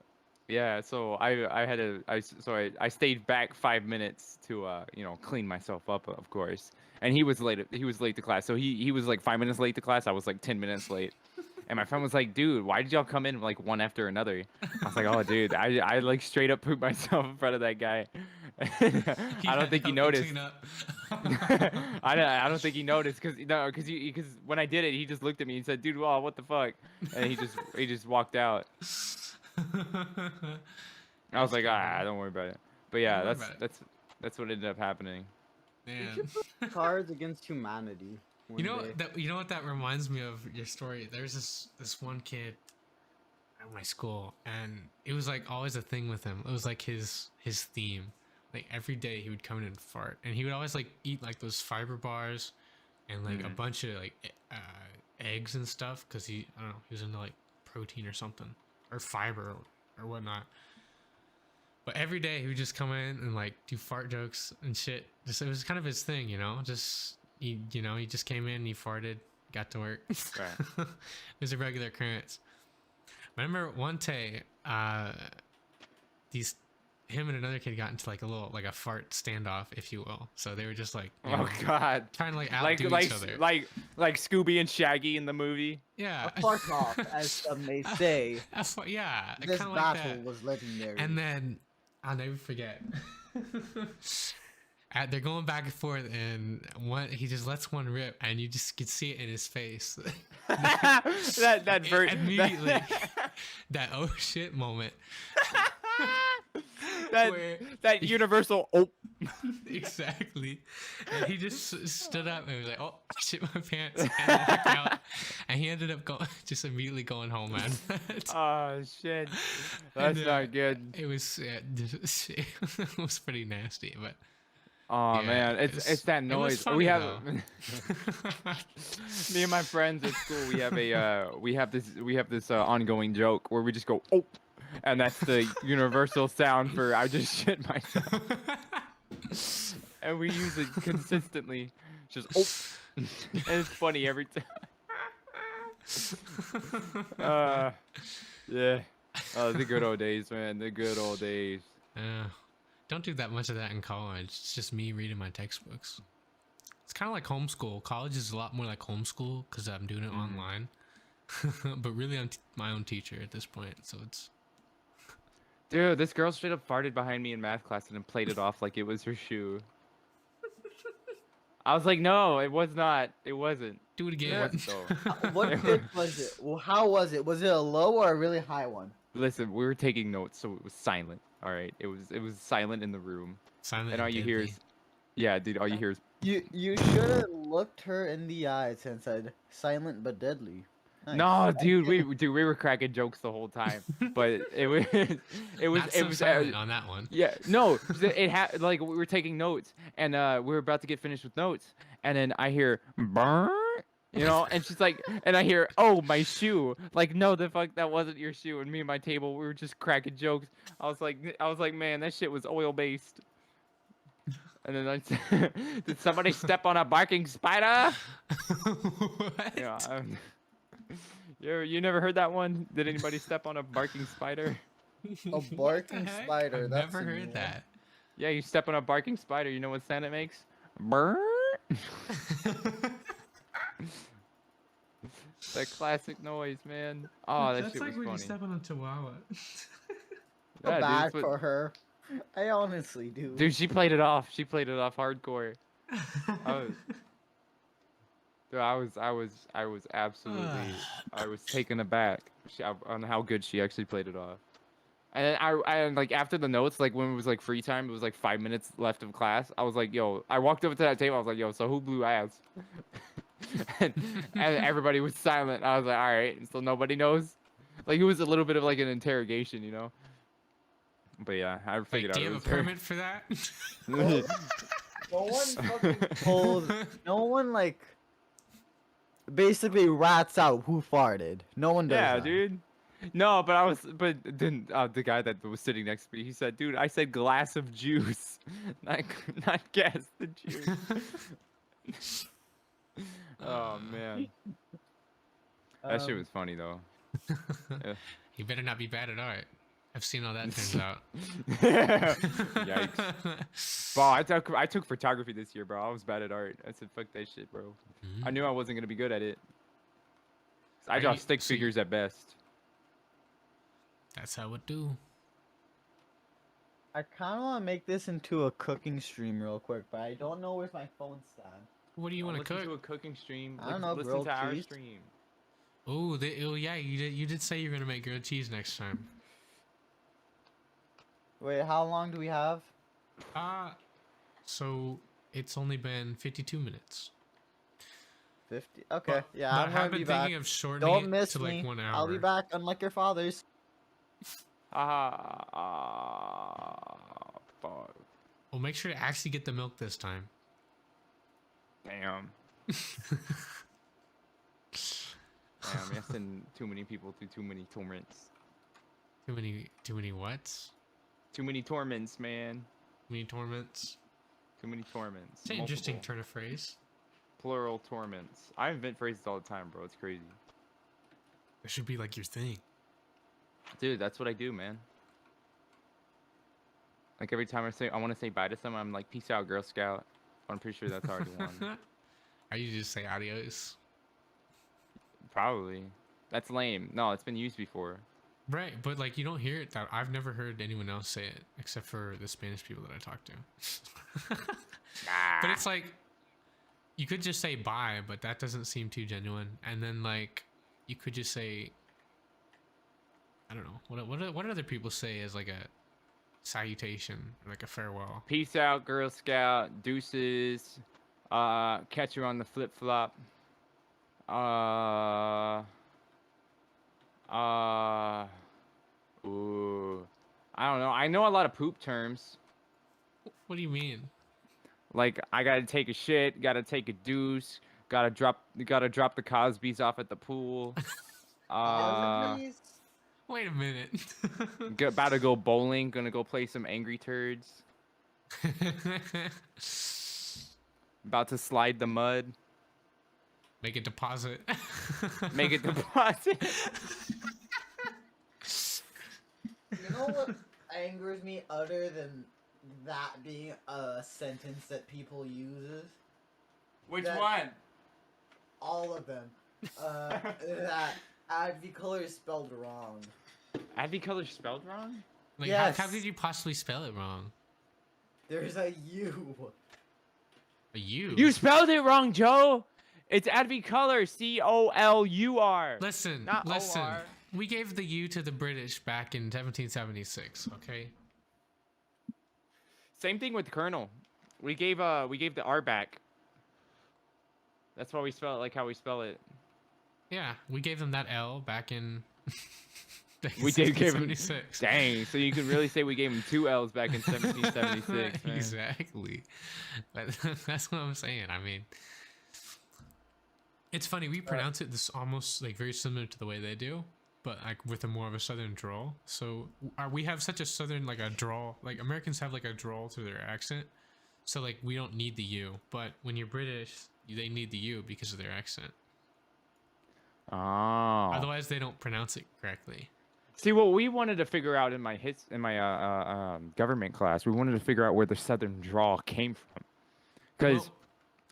yeah, so I stayed back 5 minutes to clean myself up, of course. And he was late to class. So he was like 5 minutes late to class. I was like 10 minutes late. And my friend was like, dude, why did y'all come in like one after another? I was like, oh, dude, I like straight up pooped myself in front of that guy. I don't think he noticed. I don't think he noticed because when I did it, he just looked at me and said, dude, well, what the fuck? And he just walked out. I was like, don't worry about it. But yeah, that's what ended up happening. Man. Cards Against Humanity. You know what that reminds me of your story. There's this one kid at my school, and it was like always a thing with him. It was like his theme. Like every day he would come in and fart, and he would always like eat like those fiber bars and like a bunch of like eggs and stuff, because I don't know, he was into like protein or something, or fiber or whatnot. But every day he would just come in and like do fart jokes and shit. Just it was kind of his thing, just he just came in, he farted, got to work. Right. It was a regular occurrence. I remember one day him and another kid got into like a fart standoff, if you will. So they were just like, God, trying to like outdo each other, like Scooby and Shaggy in the movie. Yeah, a fart off, as some may say. Yeah, this battle like was legendary. And then I'll never forget. They're going back and forth, and he just lets one rip, and you just could see it in his face. Immediately, that oh shit moment. that universal Exactly. And he just stood up and was like, oh, I shit my pants, and walked out. And he ended up just immediately going home, man. Oh shit, that's not good. It was it was pretty nasty, but oh man, it's that noise. Funny, we have me and my friends at school. We have this ongoing joke where we just go oh. And that's the universal sound for I just shit myself. And we use it consistently. Just oh. And it's funny every time. Yeah. Oh, the good old days, man. The good old days. Don't do that much of that in college. It's just me reading my textbooks. It's kind of like homeschool. College is a lot more like homeschool because I'm doing it online. But really, I'm my own teacher at this point, so it's... Dude, this girl straight up farted behind me in math class and then played it off like it was her shoe. I was like, no, it was not. It wasn't. Do it again. What pitch was it? Well, how was it? Was it a low or a really high one? Listen, we were taking notes, so it was silent. All right, it was silent in the room. Silent. And all you hear is, yeah, dude. All you hear is. You should have looked her in the eyes and said, "Silent but deadly." Nice. No, dude, we were cracking jokes the whole time, but it was silent on that one. Yeah, no, it had like we were taking notes, and we were about to get finished with notes, and then I hear burn, You know, and she's like, and I hear, "Oh, my shoe!" Like, no, the fuck, that wasn't your shoe. And me and my table, we were just cracking jokes. I was like, man, that shit was oil based. And then I said, did somebody step on a barking spider? What? Yeah. You never heard that one? Did anybody step on a barking spider? A What the barking heck? spider. I've That's never a new heard one. that. Yeah, you step on a barking spider. You know what sound it makes? Brrr. That classic noise, man. Oh, that That's shit like was when you funny. step on a chihuahua. Feel Yeah, dude, bad that's what- for her. I honestly do. Dude, she played it off. She played it off hardcore. Dude, I was absolutely, I was taken aback on how good she actually played it off. And then I like after the notes, like when it was like free time, it was like 5 minutes left of class. I was like, yo, I walked over to that table. I was like, yo, so who blew ass? and, and everybody was silent. I was like, all right, so nobody knows. Like it was a little bit of like an interrogation, you know. But yeah, I figured Like, out do you it have was a her. permit for that? No one fucking told. No one like basically rats out who farted. No one does Yeah, that. dude. No, but then the guy that was sitting next to me, he said, "Dude, I said glass of juice, not guess the juice." Oh man, that shit was funny though. You better not be bad at art. I've seen how that turns out. Yikes. Bro, I took photography this year, bro. I was bad at art. I said, fuck that shit, bro. I knew I wasn't gonna be good at it. I draw stick figures at best. That's how it do. I kind of want to make this into a cooking stream real quick, but I don't know where's my phone stand. What do you want to Listen cook? to a cooking stream. I don't know, Listen grilled to our cheese? stream. Oh, yeah, you did say you're gonna make grilled cheese next time. Wait, how long do we have? So it's only been 52 minutes. 50. Okay, But, yeah, but I'm I gonna have be been back. thinking of shortening Don't it miss to me. like 1 hour. I'll be back, unlike your fathers. Fuck. Well, make sure to actually get the milk this time. Damn. Damn, you send too many people through too many torments. Too many whats? Too many torments, man. Too many torments? Too many torments. It's an interesting Multiple. turn of phrase. Plural torments. I invent phrases all the time, bro. It's crazy. It should be like your thing. Dude, that's what I do, man. Like every time I want to say bye to someone, I'm like, peace out, Girl Scout. I'm pretty sure that's already one. I usually just say adios. Probably. That's lame. No, it's been used before. Right, but like you don't hear it that I've never heard anyone else say it except for the Spanish people that I talk to. But it's like you could just say bye, but that doesn't seem too genuine. And then like you could just say, I don't know, what do other people say as like a salutation or like a farewell? Peace out, Girl Scout. Deuces. Catch you on the flip flop. Ooh. I don't know. I know a lot of poop terms. What do you mean? Like I gotta take a shit, gotta take a deuce, gotta drop the Cosbys off at the pool. Wait a minute. About to go bowling, gonna go play some Angry Turds. About to slide the mud. Make a deposit. Make a deposit. You know what angers me other than that being a sentence that people uses? Which That- one? All of them. That AdviColor is spelled wrong. AdviColor spelled wrong? Like Yes. how could you possibly spell it wrong? There's a U. A U. You spelled it wrong, Joe. It's AdviColor, COLUR. Listen, Not listen. OR. We gave the U to the British back in 1776. Okay. Same thing with Colonel. We gave the R back. That's why we spell it like how we spell it. Yeah, we gave them that L back in. We did give him. 1776. Dang, so you could really say we gave him 2 L's back in 1776. Man. Exactly. But that's what I'm saying. I mean, It's funny, we pronounce it this almost like very similar to the way they do, but like with a more of a southern drawl. So we have such a southern like a drawl, like Americans have like a drawl to their accent. So like we don't need the U, but when you're British, they need the U because of their accent. Oh. Otherwise, they don't pronounce it correctly. See, what we wanted to figure out in my government class, we wanted to figure out where the southern drawl came from, because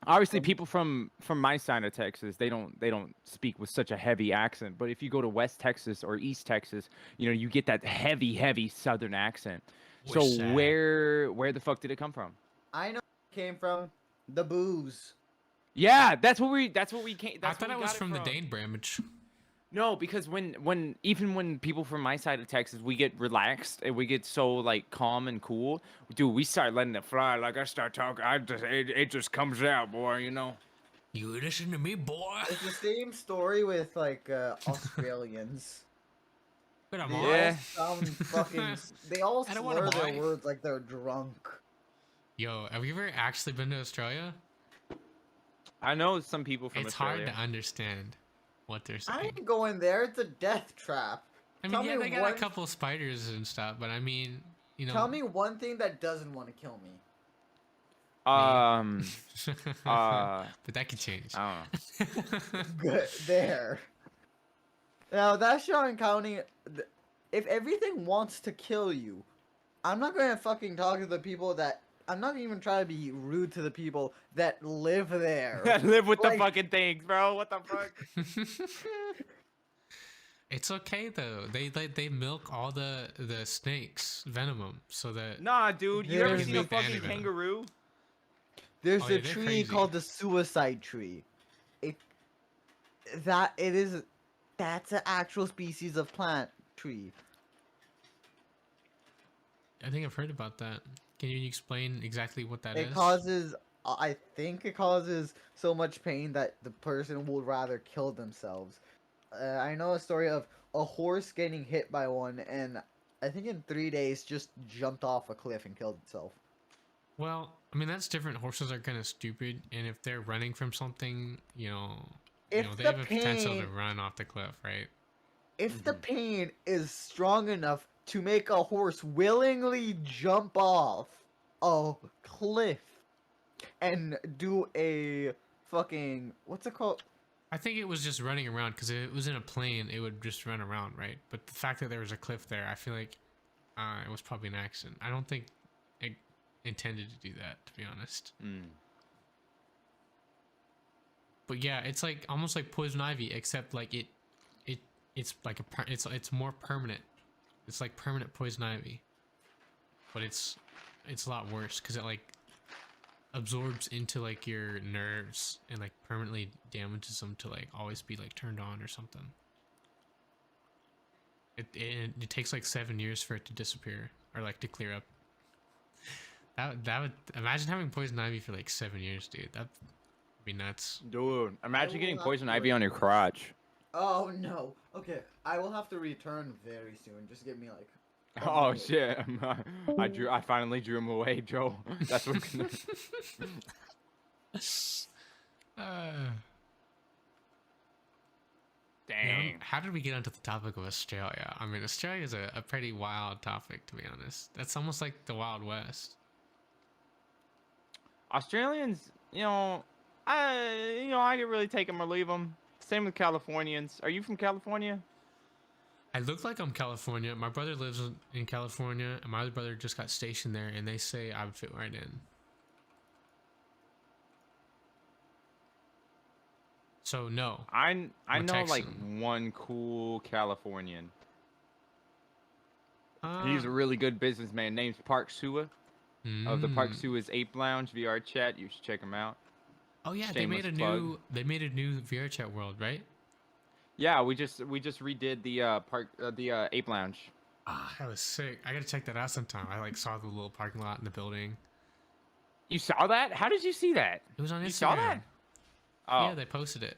obviously people from my side of Texas, they don't speak with such a heavy accent. But if you go to West Texas or East Texas, you know, you get that heavy southern accent. So where the fuck did it come from? I know it came from the booze. Yeah, that's what we came. I thought it was from the Dane Bramage. No, because even when people from my side of Texas, we get relaxed and we get so like calm and cool, dude, we start letting it fly. Like I start talking, it just comes out, boy. You know. You listen to me, boy. It's the same story with like Australians. Yeah. They all slur their words like they're drunk. Yo, have you ever actually been to Australia? I know some people from Australia. It's hard to understand what they're saying. I ain't going there. It's a death trap. I mean, yeah, they got a couple spiders and stuff, but I mean, you know. Tell me one thing that doesn't want to kill me. But that could change. I don't know. Good there. Now that's Sean County. If everything wants to kill you, I'm not gonna fucking talk to the people that. I'm not even trying to be rude to the people that live there. That live with the fucking things, bro. What the fuck? It's okay though. They milk all the snakes venom so that. Nah, dude. You ever seen a fucking kangaroo? There's a tree called the suicide tree. That's an actual species of plant tree. I think I've heard about that. Can you explain exactly what that is? I think it causes so much pain that the person would rather kill themselves. I know a story of a horse getting hit by one, and I think in 3 days just jumped off a cliff and killed itself. Well, I mean, that's different. Horses are kind of stupid, and if they're running from something, they have a potential to run off the cliff, right? If the pain is strong enough to make a horse willingly jump off a cliff and do a fucking, what's it called? I think it was just running around, because if it was in a plane, it would just run around, right? But the fact that there was a cliff there, I feel like it was probably an accident. I don't think it intended to do that, to be honest. But yeah, it's like almost like poison ivy, except like it's like it's more permanent. It's like permanent poison ivy, but it's a lot worse because it like absorbs into like your nerves and like permanently damages them to like always be like turned on or something. It takes like 7 years for it to disappear or like to clear up. That would imagine having poison ivy for like 7 years, dude. That'd be nuts. Dude, imagine getting poison ivy on your crotch. Oh no. Okay, I will have to return very soon. Just give me like. Oh shit! I finally drew him away, Joe. That's what. Dang. How did we get onto the topic of Australia? I mean, Australia is a pretty wild topic, to be honest. That's almost like the Wild West. Australians, I could really take them or leave them. Same with Californians. Are you from California? I look like I'm California. My brother lives in California, and my other brother just got stationed there, and they say I would fit right in. So no. I know like one cool Californian. He's a really good businessman. Name's Park Sua of the Park Sua's Ape Lounge VR chat. You should check him out. Oh yeah, they made a new VR chat world, right? Yeah, we just redid the Ape Lounge. Ah, that was sick. I gotta check that out sometime. I like saw the little parking lot in the building. You saw that? How did you see that? It was on Instagram. You saw that? Oh. Yeah, they posted it.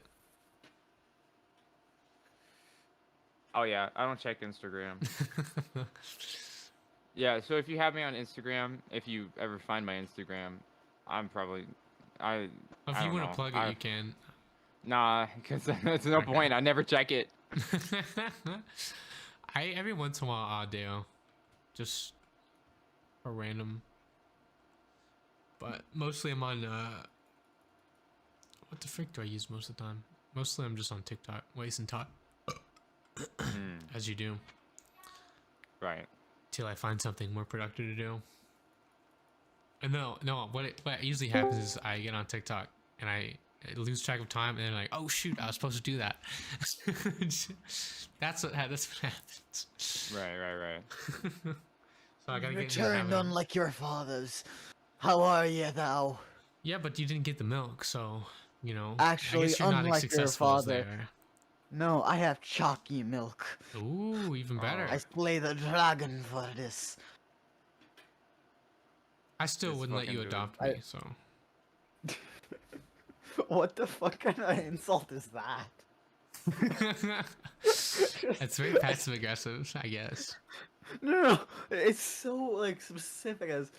Oh yeah, I don't check Instagram. Yeah, so if you have me on Instagram, if you ever find my Instagram, I'm probably if you want to plug it, you can. Nah, because there's no point. I never check it. I every once in a while I'll do, just for random. But mostly I'm on what the frick do I use most of the time? Mostly I'm just on TikTok, wasting time. As you do. Right. Till I find something more productive to do. And no, what usually happens is I get on TikTok and I lose track of time, and then like, oh shoot, I was supposed to do that. that's what happens. Right. So I gotta Returned unlike your fathers. How are ye thou? Yeah, but you didn't get the milk, so you know. Actually, I guess you're not as unlike your successful as father. there. No, I have chalky milk. Ooh, even better. I slay the dragon for this. I still This wouldn't let you fucking adopt me, so. What the fuck kind of insult is that? It's very passive aggressive, I guess. No, it's so like specific as,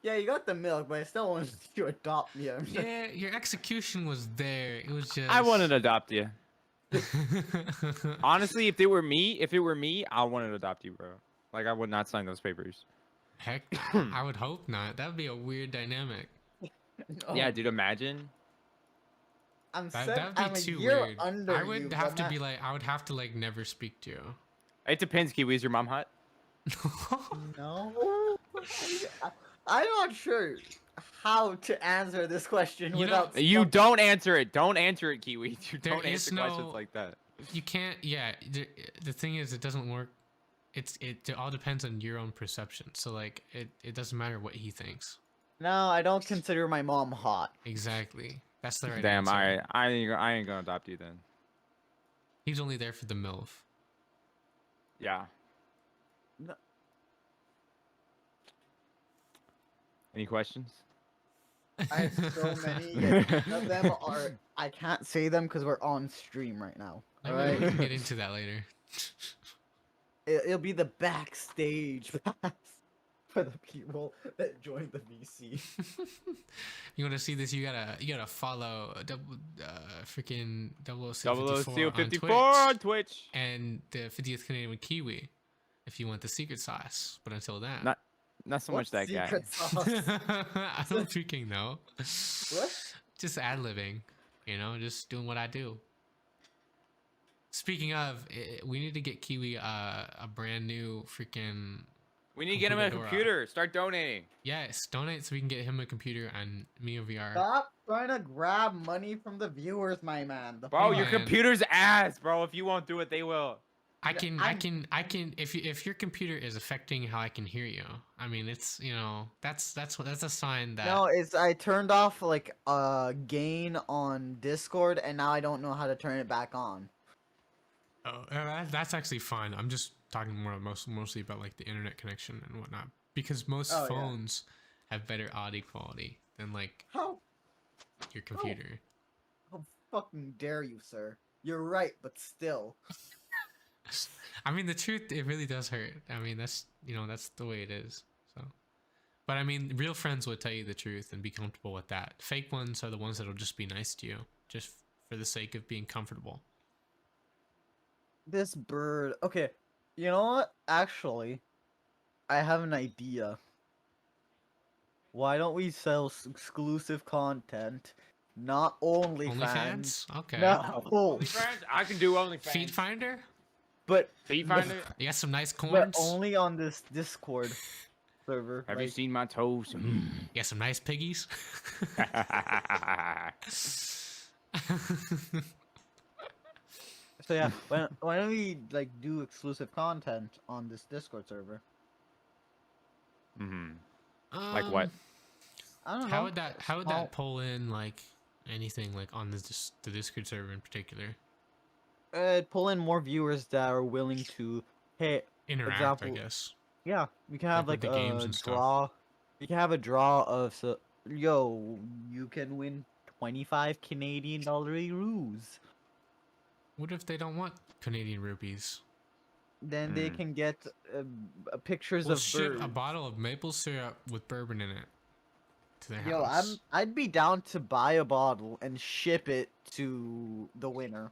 yeah, you got the milk, but I still want you to adopt me. Yeah, your execution was there. It was just. I wanted to adopt you. Honestly, if it were me, I wanted to adopt you, bro. Like I would not sign those papers. Heck, I would hope not. That would be a weird dynamic. No. Yeah, dude, imagine. That'd be too weird. I would have to be like, I would have to like never speak to you. It depends, Kiwi. Is your mom hot? No, I'm not sure how to answer this question without. You don't answer it. Don't answer it, Kiwi. You There don't answer questions like that. You can't. Yeah. The thing is, it doesn't work. It all depends on your own perception. So like, it doesn't matter what he thinks. No, I don't consider my mom hot. Exactly. That's the right Damn, answer. I ain't gonna adopt you then. He's only there for the MILF. Yeah. No. Any questions? I have so many. Yet none of them are. I can't say them because we're on stream right now. All Alright, we right. can get into that later. It'll be the backstage pass for the people that joined the VC. You want to see this? You gotta follow freaking 0054 on Twitch. And the 50th Canadian Kiwi if you want the secret sauce. But until then, Not so much that guy. Secret sauce? I don't freaking know. What? Just ad-libbing, you know, just doing what I do. Speaking of, we need to get Kiwi a brand new freaking. We need to get him a computer. Start donating. Yes, donate so we can get him a computer and me a VR. Stop trying to grab money from the viewers, my man. Bro, Hey, your man. computer's ass, bro. If you won't do it, they will. I can. If your computer is affecting how I can hear you, I mean, it's that's a sign that. No, I turned off like gain on Discord, and now I don't know how to turn it back on. Oh, that's actually fine. I'm just talking mostly about like the internet connection and whatnot, because most phones have better audio quality than like How your computer. how fucking dare you, sir? You're right, but still. I mean, the truth, it really does hurt. I mean, that's the way it is. So, but I mean, real friends would tell you the truth and be comfortable with that. Fake ones are the ones that'll just be nice to you, just for the sake of being comfortable. This bird. Okay, you know what? Actually, I have an idea. Why don't we sell exclusive content? Not only fans. OnlyFans? Okay. No. OnlyFans? I can do OnlyFans. Feed Finder? But Feed Finder? You got some nice but corns? only on this Discord server. Have you seen my toes? You got some nice piggies? So yeah, why don't we like do exclusive content on this Discord server? Like what? I don't know. How would that Small- pull in like anything like on the Discord server in particular? pull in more viewers that are willing to, hey, Interact, example, I guess. yeah, we can have Like like with the games a and stuff. draw. We can have a draw of yo, you can win 25 Canadian dollar euros. What if they don't want Canadian rupees? Then they can get pictures Well, of shit, birds. a bottle of maple syrup with bourbon in it to their Yo, house. I'd be down to buy a bottle and ship it to the winner.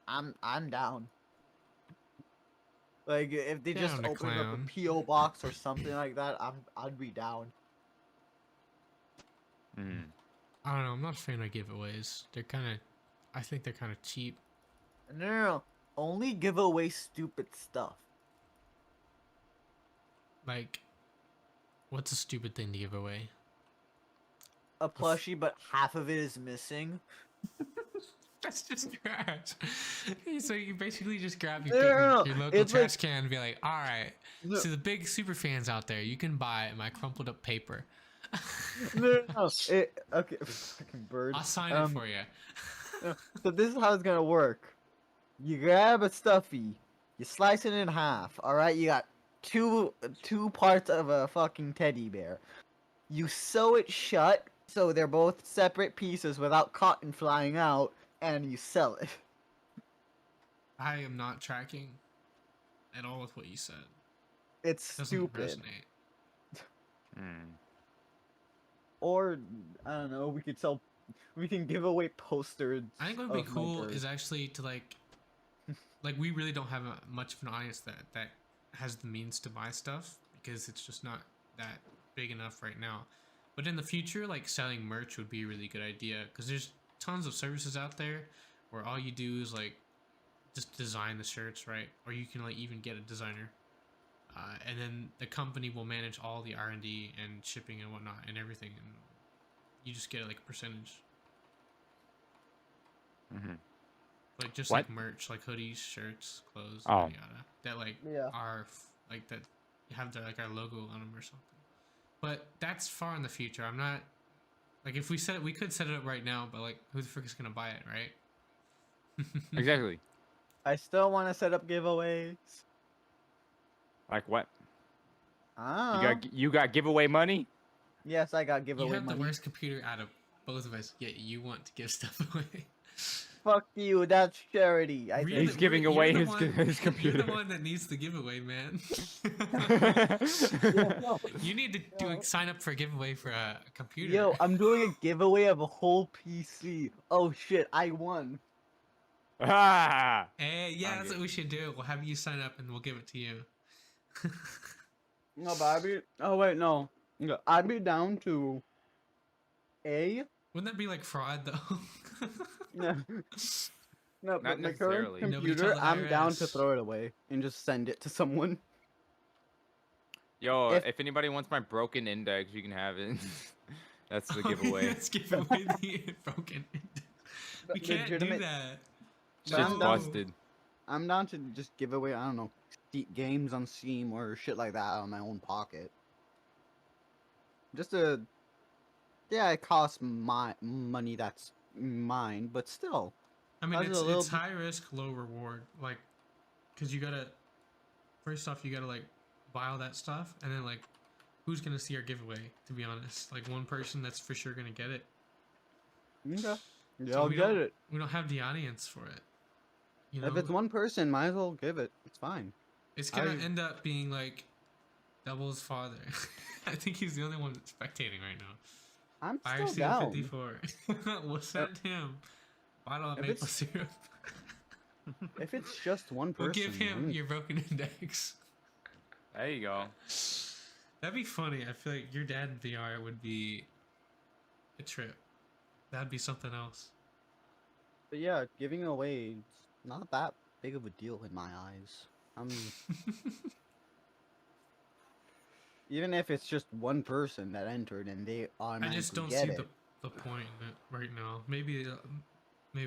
I'm down. Like if they just Down to open up a clown. PO box or something like that, I'd be down. Mm. I don't know. I'm not a fan of giveaways. They're kind of, I think they're kind of cheap. No. Only give away stupid stuff. Like, what's a stupid thing to give away? A plushie, but half of it is missing. That's just trash. So you basically just grab No, no, no. your local It's trash like- can and be like, all right, No. so the big super fans out there, you can buy my crumpled up paper. No. Okay, fucking bird. I'll sign it for you. So this is how it's gonna work. You grab a stuffy, you slice it in half. All right, you got two parts of a fucking teddy bear. You sew it shut so they're both separate pieces without cotton flying out, and you sell it. I am not tracking at all with what you said. It's Doesn't stupid. resonate. Mm. Or I don't know. We can give away posters. I think what would be of my cool bird. is actually to like we really don't have much of an audience that has the means to buy stuff because it's just not that big enough right now. But in the future, like selling merch would be a really good idea because there's tons of services out there where all you do is like just design the shirts, right? Or you can like even get a designer, and then the company will manage all the R&D and shipping and whatnot and everything, and you just get like a percentage. Mm-hmm. Like just What? like merch, like hoodies, shirts, clothes, Oh. yada yada. That like Yeah. are like that have their like our logo on them or something. But that's far in the future. I'm not like if we set it, we could set it up right now, but like who the frick is gonna buy it, right? Exactly. I still want to set up giveaways. Like what? Ah. You got giveaway money? Yes, I got You giveaway have the money. worst computer out of both of us, yet you want to give stuff away. Fuck you. That's charity. He's giving away his You're computer. the one that needs the giveaway, man. You need to sign up for a giveaway for a computer. Yo, I'm doing a giveaway of a whole PC. Oh shit, I won. Ah! Hey, yeah, I'm that's good. what we should do. We'll have you sign up and we'll give it to you. No, but I'd be. Oh wait, no. No, I'd be down to. Wouldn't that be like fraud though? No, no, Not but my current necessarily. Nobody computer, tell the I'm down to IRS. throw it away and just send it to someone. Yo, If- if anybody wants my broken index, you can have it. That's the giveaway. Let's give away the broken. We can't do Legitimate- that. Shit's I'm down- busted. I'm down to just give away, I don't know, games on Steam or shit like that out of my own pocket. Just a. Yeah, it costs my money that's mine, but still. I mean, How's it it's a little high risk, low reward. Like, cause you gotta. First off, you gotta like buy all that stuff, and then like, who's gonna see our giveaway? To be honest, like one person that's for sure gonna get it. Okay. Yeah, So I'll we get don't- it. We don't have the audience for it. You know, If it's one person, might as well give it. It's fine. it's gonna I- end up being like Double's father. I think he's the only one that's spectating right now. I'm Fire still Seal down. 54. We'll send him bottle of If maple it's syrup. If it's just one person, We'll give him I'm- your broken index. There you go. That'd be funny. I feel like your dad in VR would be a trip. That'd be something else. But yeah, giving away it's not that big of a deal in my eyes. Even if it's just one person that entered and they I automatically just don't get see it. the point in it right now. Maybe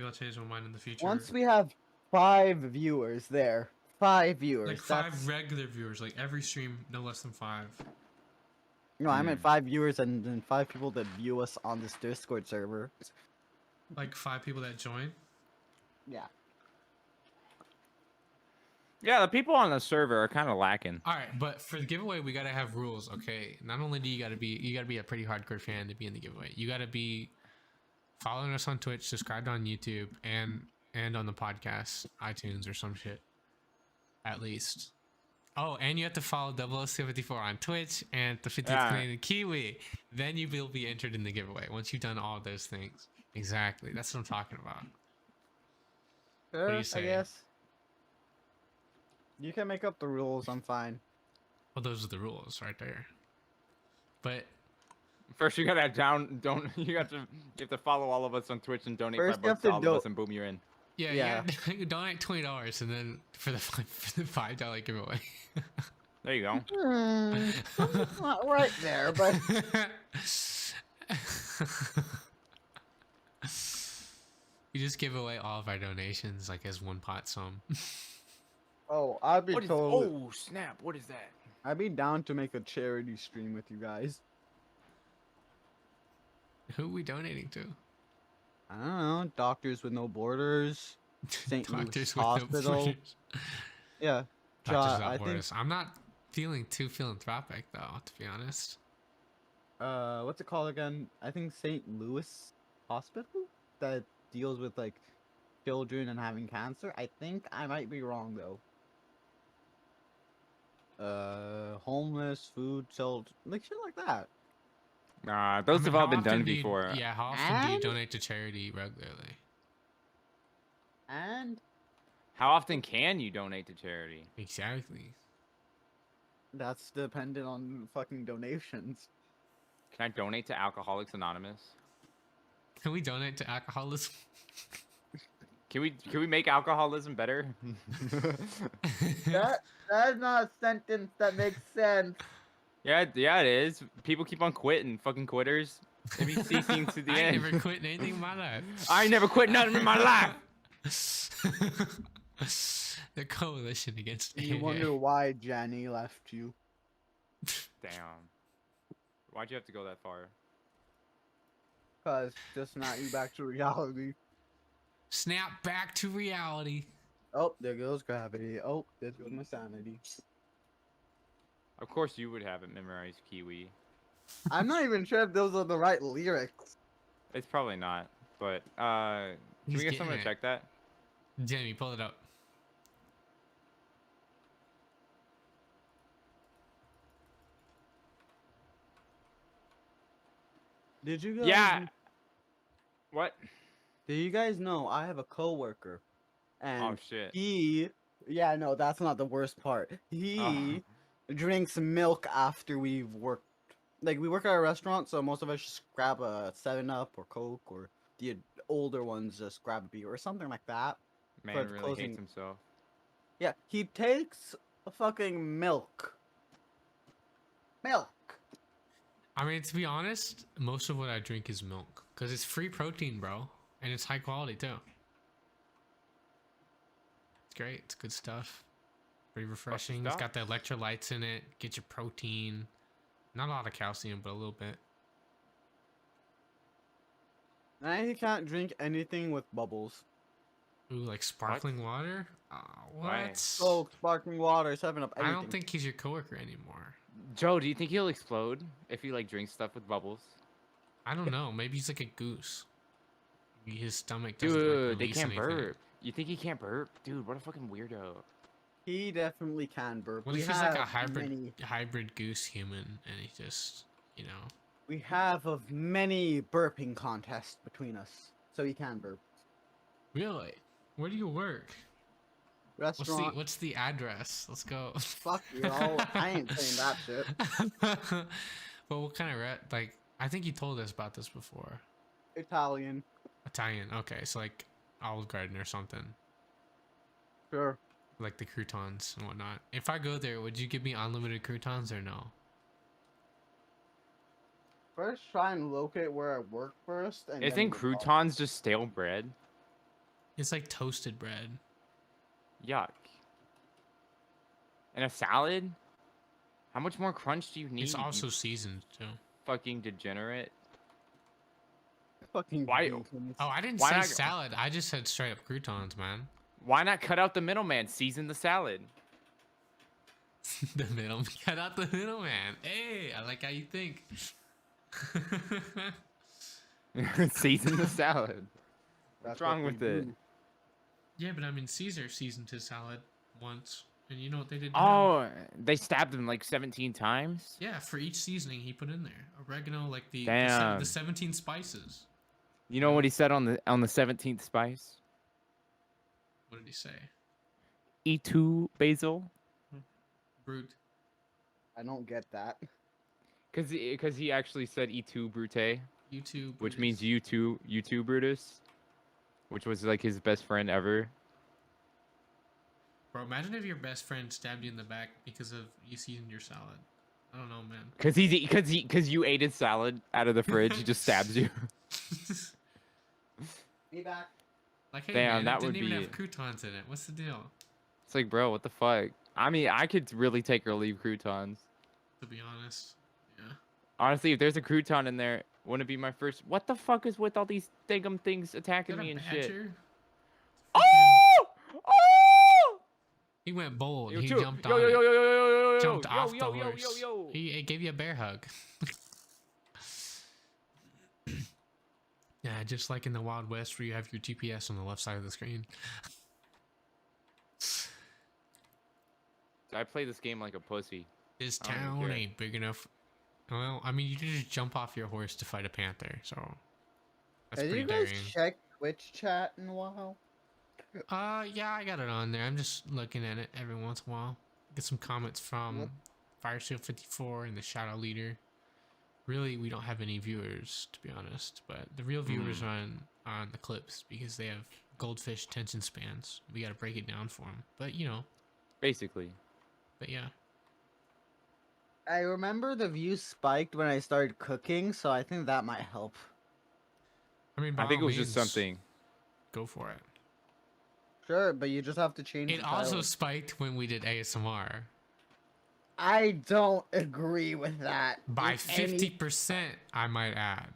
I'll change my mind in the future. Once we have 5 viewers there, 5 viewers. like 5 regular viewers, like every stream, no less than 5. No, I meant 5 viewers and then 5 people that view us on this Discord server. Like 5 people that join. Yeah. Yeah, the people on the server are kind of lacking. All right, but for the giveaway, we gotta have rules, okay? Not only do you gotta be a pretty hardcore fan to be in the giveaway. You gotta be following us on Twitch, subscribed on YouTube, and on the podcast, iTunes or some shit, at least. Oh, and you have to follow 0074 on Twitch and the 50th Canadian Kiwi. Then you will be entered in the giveaway once you've done all of those things. Exactly. That's what I'm talking about. Sure, What do you say? I guess. You can make up the rules. I'm fine. Well, those are the rules right there. But first, you gotta you have to follow all of us on Twitch and donate First, $5 to all of us, and boom, you're in. Yeah. You donate $20 and then for the $5 giveaway. There you go. Not right there, but you just give away all of our donations like as one pot sum. oh, I'd be totally. Oh snap! What is that? I'd be down to make a charity stream with you guys. Who are we donating to? I don't know. Doctors with No Borders. St. Louis Doctors Hospital. with No Borders. Yeah. Doctors Without Borders. I'm not feeling too philanthropic though, to be honest. What's it called again? I think St. Louis Hospital that deals with like children and having cancer. I think I might be wrong though. Homeless, food, sold, like shit like that. Those have all been done before. Yeah, how often do you donate to charity regularly? And how often can you donate to charity? Exactly. That's dependent on fucking donations. Can I donate to Alcoholics Anonymous? Can we donate to alcoholism? Can we make alcoholism better? That's not a sentence that makes sense. Yeah, it is. People keep on quitting. Fucking quitters. NBC seems to the end. I never quit anything in my life. I never quit nothing in my life. The coalition against You wonder why Jenny left you. Damn. Why'd you have to go that far? Cause just not you back to reality. Snap back to reality. Oh, there goes gravity. Oh, there goes my sanity. Of course you would have it memorized, Kiwi. I'm not even sure if those are the right lyrics. It's probably not, but can we get someone to check that? Jamie, pull it up. Did you guys? Yeah. What? Do you guys know I have a coworker, and Oh shit. he? Yeah, no, that's not the worst part. He drinks milk after we've worked. Like we work at a restaurant, so most of us just grab a 7-Up or Coke, or the older ones just grab a beer or something like that. Man really hates himself. Yeah, he takes a fucking milk. Milk. I mean, to be honest, most of what I drink is milk because it's free protein, bro, and it's high quality too. It's great. It's good stuff. Pretty refreshing. It's got the electrolytes in it. Get your protein. Not a lot of calcium, but a little bit. And he can't drink anything with bubbles. Ooh, like sparkling water? What? Oh, sparkling water, 7-Up, I don't think he's your coworker anymore. Joe, do you think he'll explode if he like drinks stuff with bubbles? I don't know. Maybe he's like a goose. Maybe his stomach doesn't Dude, they release can't anything. burp. You think he can't burp? Dude, what a fucking weirdo. He definitely can burp. What if he's like a hybrid goose human and he just, you know? We have a many burping contests between us, so he can burp. Really? Where do you work? Restaurant. What's the address? Let's go. Fuck you all. I ain't saying that shit. But what kind of like? I think you told us about this before. Italian. Italian. Okay, so like Olive Garden or something. Sure. Like the croutons and whatnot. If I go there, would you give me unlimited croutons or no? First, try and locate where I work first. And Isn't croutons just stale bread? It's like toasted bread. Yuck. And a salad? How much more crunch do you need? It's also seasoned too. Fucking degenerate. Fucking why? Oh, I didn't say salad. I just said straight up croutons, man. Why not cut out the middleman? Season the salad. The middleman. Cut out the middleman. Hey, I like how you think. Season the salad. What's wrong with it? Yeah, but I mean, Caesar seasoned his salad once. And you know what they did to him? Oh, they stabbed him like 17 times? Yeah, for each seasoning he put in there. Oregano, like the 17 spices. You know what he said on the 17th spice? What did he say? E2 basil. Brute. I don't get that. Because he actually said E2 brute. YouTube. Which means U2 Brutus. Which was like his best friend ever. Bro, imagine if your best friend stabbed you in the back because of you seasoned your salad. I don't know, man. Because you ate his salad out of the fridge, he just stabs you. Be back. Like, hey, Damn, man, that it would didn't even be... have croutons in it. What's the deal? It's like, bro, what the fuck? I mean, I could really take or leave croutons. To be honest, yeah. Honestly, if there's a crouton in there, wouldn't it be my first... What the fuck is with all these things attacking me and shit? Oh! Oh! He went bold. Yo, He yo, jumped yo, on yo, it. yo, yo, yo, yo, yo, Jumped yo, off yo, the yo, horse. yo, yo. He gave you a bear hug. Yeah, just like in the Wild West where you have your GPS on the left side of the screen. I play this game like a pussy. This I don't even town care. ain't big enough. Well, I mean, you can just jump off your horse to fight a panther, so that's Have pretty you guys daring. checked Twitch chat in a while? Yeah, I got it on there. I'm just looking at it every once in a while. Get some comments from FireShield54 and the Shadow Leader. Really, we don't have any viewers, to be honest, but the real viewers are on the clips because they have goldfish attention spans. We got to break it down for them, but you know. Basically. But yeah. I remember the views spiked when I started cooking, so I think that might help. I mean, by I think it all was just means, something. Go for it. Sure, but you just have to change It the also title. spiked when we did ASMR. I don't agree with that. By If any- 50%, I might add.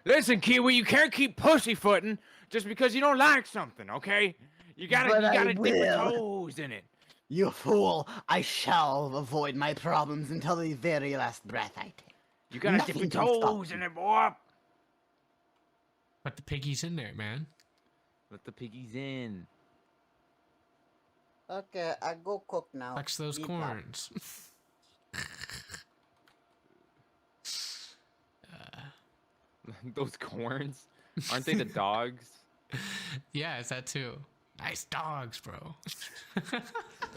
Listen, Kiwi, you can't keep pussyfooting just because you don't like something, okay? You gotta But I dip your will. toes in it. You fool! I shall avoid my problems until the very last breath I take. You gotta dip your Nothing can stop toes in it, boy. But the piggy's in there, man. Let the piggies in. Okay, I go cook now. Flex those Eat corns. Those corns? Aren't they the dogs? Yeah, it's that too. Nice dogs, bro.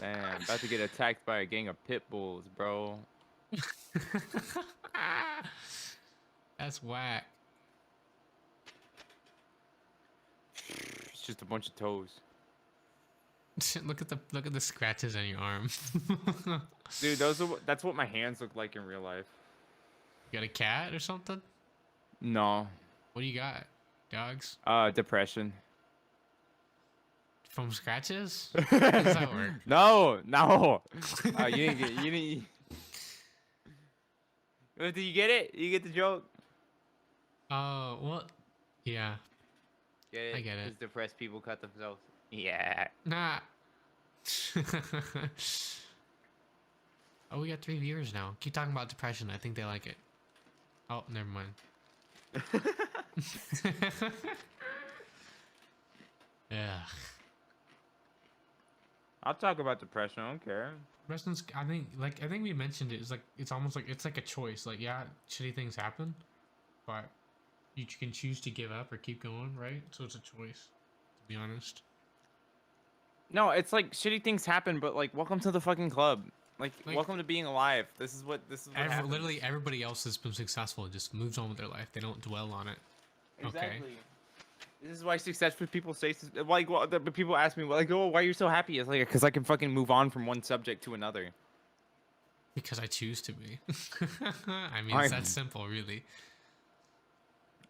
Damn, about to get attacked by a gang of pit bulls, bro. That's whack. It's just a bunch of toes. look at the scratches on your arm. Dude, that's what my hands look like in real life. You got a cat or something? No. What do you got? Dogs? Depression. From scratches? How does that work? No. You didn't. Did you get it? You get the joke? Oh, well, yeah. Get it? I get it. Because depressed people cut themselves. Yeah. Nah. Oh, we got 3 viewers now. Keep talking about depression. I think they like it. Oh, never mind. Yeah. I'll talk about depression. I don't care. Depression's, I think we mentioned it. It's almost like it's like a choice. Like, yeah, shitty things happen, but you can choose to give up or keep going, right? So it's a choice, to be honest. No, it's like shitty things happen, but like, welcome to the fucking club. Like welcome to being alive. This is what happens. Literally everybody else has been successful and just moves on with their life. They don't dwell on it. Exactly. Okay. This is why successful people say like, well, people ask me like, oh, why are you so happy? It's like because I can fucking move on from one subject to another. Because I choose to be. I mean, it's that simple, really.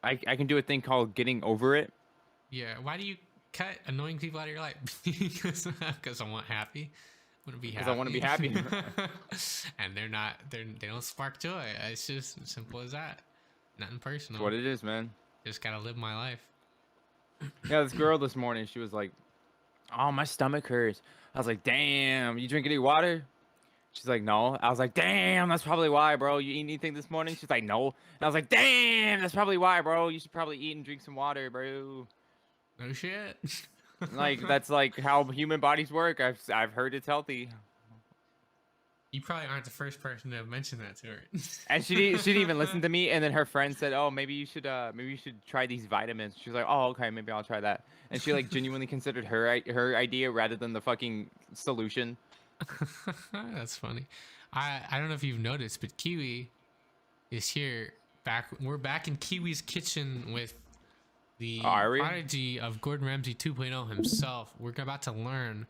I can do a thing called getting over it. Yeah. Why do you cut annoying people out of your life? Because I want happy. I want to be happy. Because I want to be happy. And they don't spark joy. It's just as simple as that. Nothing personal. That's what it is, man. Just gotta live my life. Yeah, this girl this morning, she was like, oh, my stomach hurts. I was like, damn, you drink any water? She's like, no. I was like, damn, that's probably why, bro. You eat anything this morning? She's like, no. And I was like, damn, that's probably why, bro. You should probably eat and drink some water, bro. No shit. Like, that's like how human bodies work. I've heard it's healthy. You probably aren't the first person to have mentioned that to her. And she didn't even listen to me. And then her friend said, "Oh, maybe you should try these vitamins." She's like, "Oh, okay, maybe I'll try that." And she like genuinely considered her idea rather than the fucking solution. That's funny. I don't know if you've noticed, but Kiwi is here. We're back in Kiwi's kitchen with the prodigy of Gordon Ramsay 2.0 himself. We're about to learn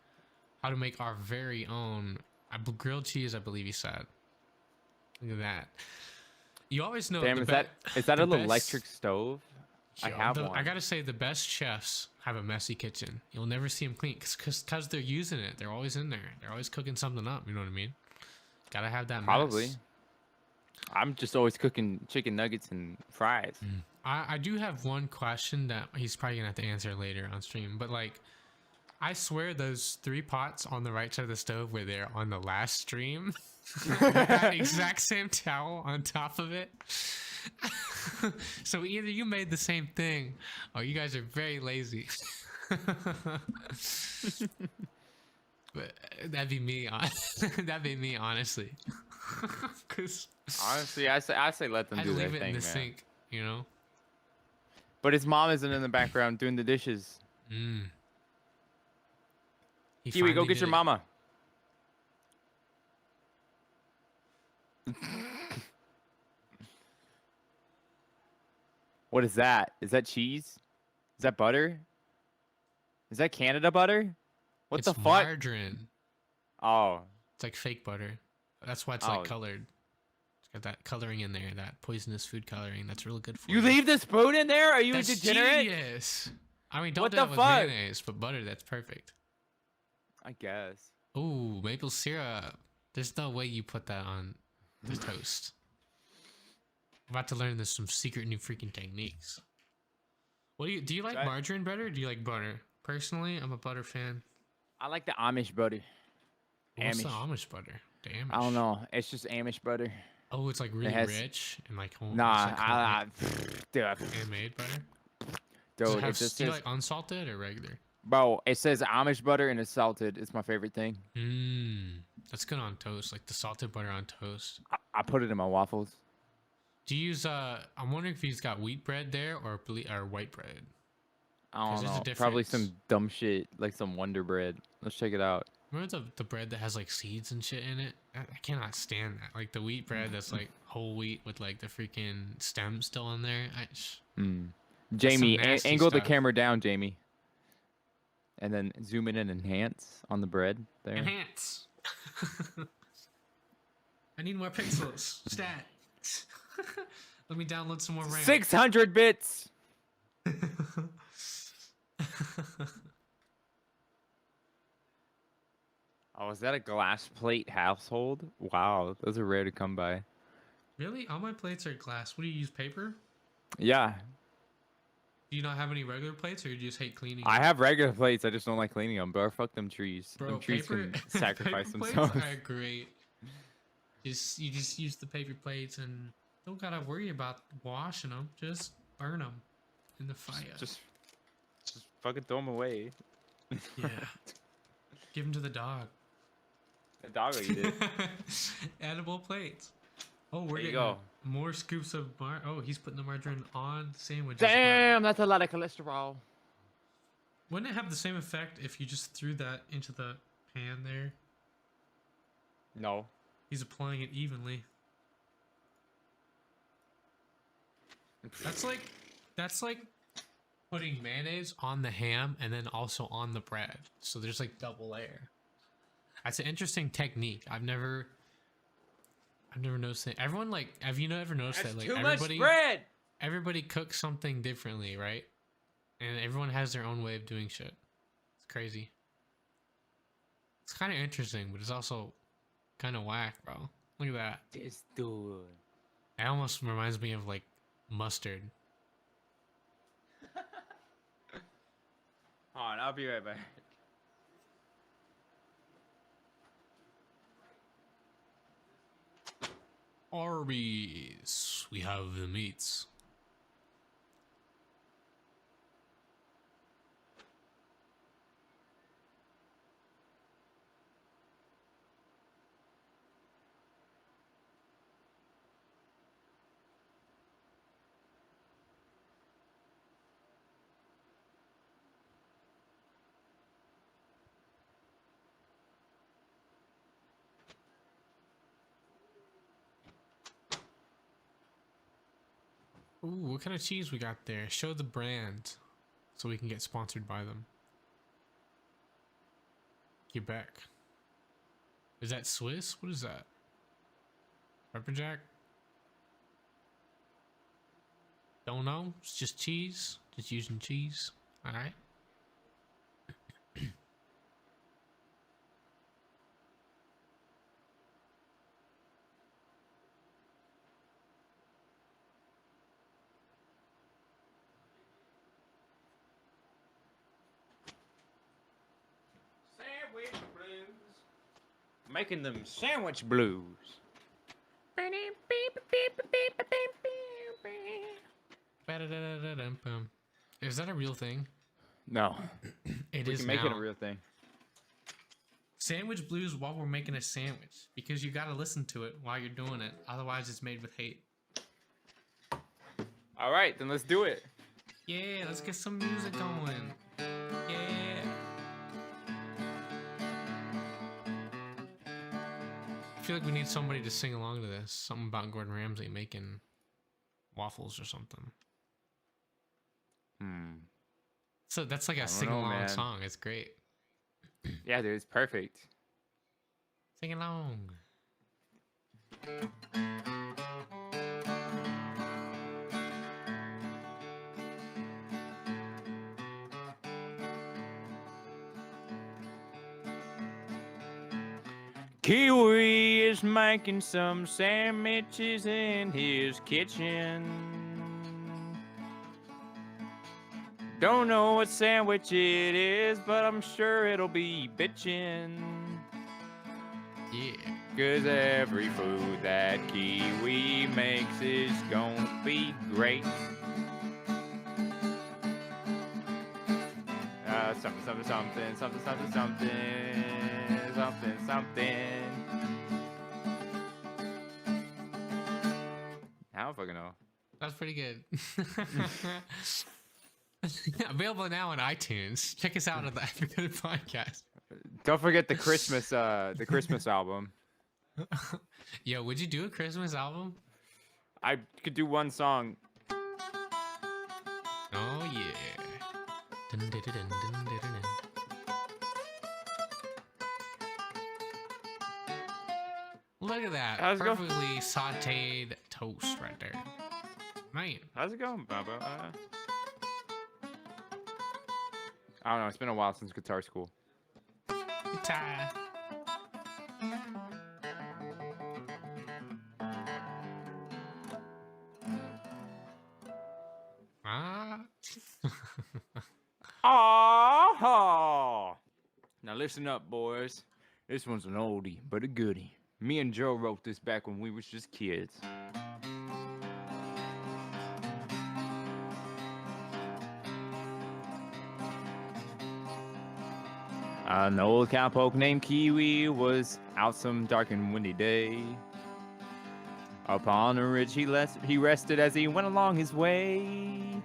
how to make our very own grilled cheese, I believe he said. Look at that. You always know. Damn, is that an electric stove? I have one. I gotta say, the best chefs have a messy kitchen. You'll never see them clean because they're using it. They're always in there. They're always cooking something up. You know what I mean? Gotta have that. Probably. Mess. I'm just always cooking chicken nuggets and fries. I do have one question that he's probably gonna have to answer later on stream, but like, I swear those 3 pots on the right side of the stove were there on the last stream. That exact same towel on top of it. So either you made the same thing or you guys are very lazy. But that'd be me. That'd be me, honestly. Cause honestly, I say let them do their thing, man. I'd leave it in the sink, you know. But his mom isn't in the background doing the dishes. Kiwi, go get your mama. What is that? Is that cheese? Is that butter? Is that Canada butter? What the fuck? Margarine. Oh. It's like fake butter. That's why it's like colored. It's got that coloring in there, that poisonous food coloring. That's really good for you. You leave the spoon in there? Are you a degenerate? Yes. I mean, don't do that with mayonnaise, but butter, that's perfect. I guess. Ooh, maple syrup. There's no way you put that on the toast. I'm about to learn some secret new freaking techniques. What do you like margarine better or do you like butter? Personally, I'm a butter fan. I like the Amish butter. What's the Amish butter? The Amish. I don't know. It's just Amish butter. Oh, it's like really rich and like home. Nah, dude. Handmade butter. Dude, do you like unsalted or regular? Bro, it says Amish butter and it's salted. It's my favorite thing. That's good on toast, like the salted butter on toast. I put it in my waffles. Do you use I'm wondering if he's got wheat bread there or white bread. I don't know. Probably some dumb shit like some Wonder Bread. Let's check it out. Remember the bread that has like seeds and shit in it? I cannot stand that. Like the wheat bread that's like whole wheat with like the freaking stem still in there. Jamie, angle the camera down, Jamie. And then zoom in and enhance on the bread there. Enhance. I need more pixels. Stat. Let me download some more RAM. 600 bits. Oh, is that a glass plate household? Wow, those are rare to come by. Really? All my plates are glass. What do you use, paper? Yeah. Do you not have any regular plates, or you just hate cleaning them? I have regular plates. I just don't like cleaning them. Bro, fuck them trees. Bro, them trees can sacrifice themselves. Plates are great. You just use the paper plates and don't gotta worry about washing them. Just burn them in the fire. Just fucking throw them away. Yeah. Give them to the dog. The dog will eat it. Edible plates. Oh, we're getting more scoops of oh, he's putting the margarine on sandwiches. Damn, that's a lot of cholesterol. Wouldn't it have the same effect if you just threw that into the pan there? No. He's applying it evenly. That's like putting mayonnaise on the ham and then also on the bread. So there's like double layer. That's an interesting technique. I've never noticed it. Everyone have you ever noticed that like everybody cooks something differently, right? And everyone has their own way of doing shit. It's crazy. It's kind of interesting, but it's also kind of whack, bro. Look at that. This dude. It almost reminds me of like mustard. Hold on, I'll be right back. Arby's. We have the meats. Ooh, what kind of cheese we got there? Show the brand so we can get sponsored by them. Quebec. Is that Swiss? What is that? Pepper Jack? Don't know. It's just cheese. Just using cheese. Alright. Sandwich blues. Making them sandwich blues. Is that a real thing? No. It We is can make now. it a real thing. Sandwich blues while we're making a sandwich. Because you gotta listen to it while you're doing it. Otherwise it's made with hate. Alright, then let's do it. Yeah, let's get some music going. Yeah. I feel like we need somebody to sing along to this. Something about Gordon Ramsay making waffles or something. So that's like a sing-along song. It's great. Yeah, dude, it's perfect. Sing along. Kiwi is making some sandwiches in his kitchen. Don't know what sandwich it is, but I'm sure it'll be bitchin'. Yeah. 'Cause every food that Kiwi makes is gonna be great. Something, something, something, something, something, something, something, something. I don't fucking know. That's pretty good. Available now on iTunes. Check us out at the AdviColor podcast. Don't forget the Christmas album. Yo, would you do a Christmas album? I could do one song. Oh yeah. Dun, dun, dun, dun, dun, dun, dun. Look at that. How's it go? Perfectly sauteed toast right there. Man. How's it going, Baba? I don't know. It's been a while since guitar school. Guitar. Ah. Ah! Now listen up, boys. This one's an oldie, but a goodie. Me and Joe wrote this back when we was just kids. An old cowpoke named Kiwi was out some dark and windy day. Upon a ridge he rested as he went along his way.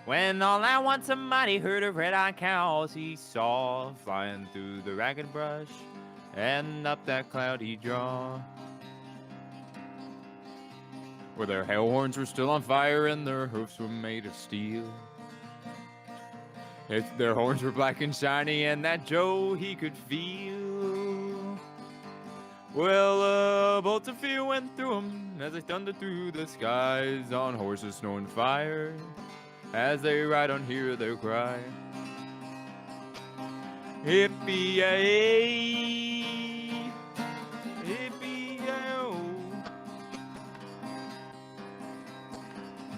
When all at once a mighty herd of red-eyed cows he saw flying through the ragged brush and up that cloudy draw, where their hell horns were still on fire and their hoofs were made of steel. Their horns were black and shiny, and that Joe he could feel. Well, a bolt of fear went through 'em as they thundered through the skies on horses snoring fire. As they ride on, hear their cry. Hippie-yay, hippie-yo.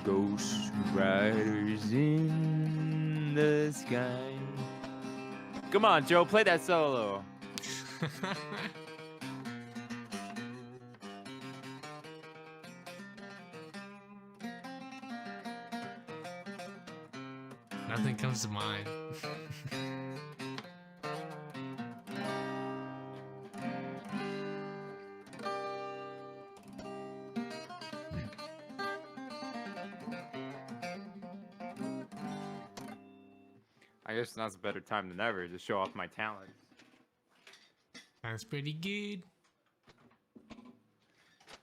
Ghost riders in the sky. Come on, Joe, play that solo. Nothing comes to mind. I guess now's a better time than ever to show off my talent. That's pretty good.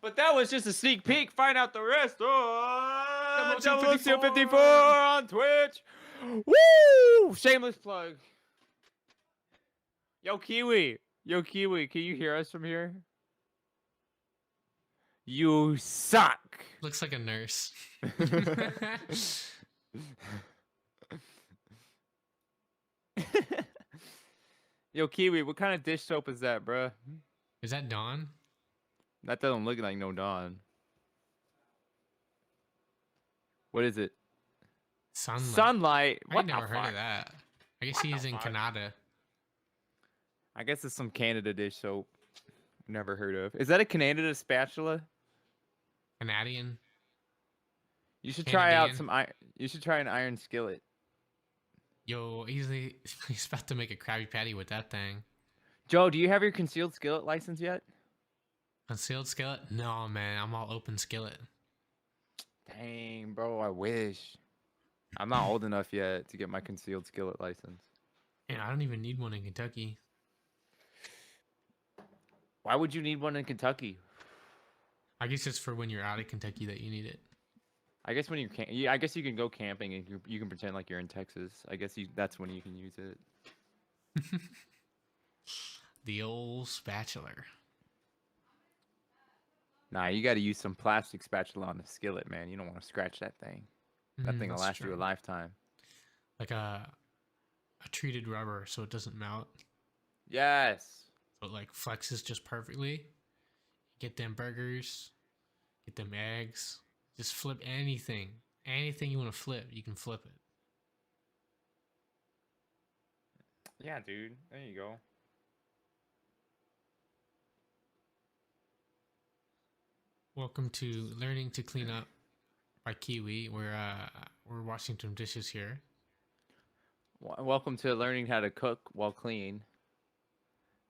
But that was just a sneak peek. Find out the rest. Oh, 054 54 on Twitch. Woo! Shameless plug. Yo, Kiwi. Yo, Kiwi. Can you hear us from here? You suck. Looks like a nurse. Yo, Kiwi, what kind of dish soap is that, bruh? Is that Dawn? That doesn't look like no Dawn. What is it? Sunlight. Sunlight. I What never the heard fuck? of that. I guess he's in Canada. I guess it's some Canada dish soap. Never heard of. Is that a Canada spatula? Canadian. You should try out Canadian. some. You should try an iron skillet. Yo, he's about to make a Krabby Patty with that thing. Joe, do you have your concealed skillet license yet? Concealed skillet? No, man. I'm all open skillet. Dang, bro. I wish. I'm not old enough yet to get my concealed skillet license. And I don't even need one in Kentucky. Why would you need one in Kentucky? I guess it's for when you're out of Kentucky that you need it. I guess when I guess you can go camping and you can pretend like you're in Texas. I guess that's when you can use it. The old spatula. Nah, you got to use some plastic spatula on the skillet, man. You don't want to scratch that thing. That thing will last you a lifetime. Like a treated rubber so it doesn't melt. Yes. So it like flexes just perfectly. Get them burgers. Get them eggs. Just flip anything. Anything you want to flip, you can flip it. Yeah, dude. There you go. Welcome to Learning to Clean Up by Kiwi. We're washing some dishes here. Welcome to Learning How to Cook While Clean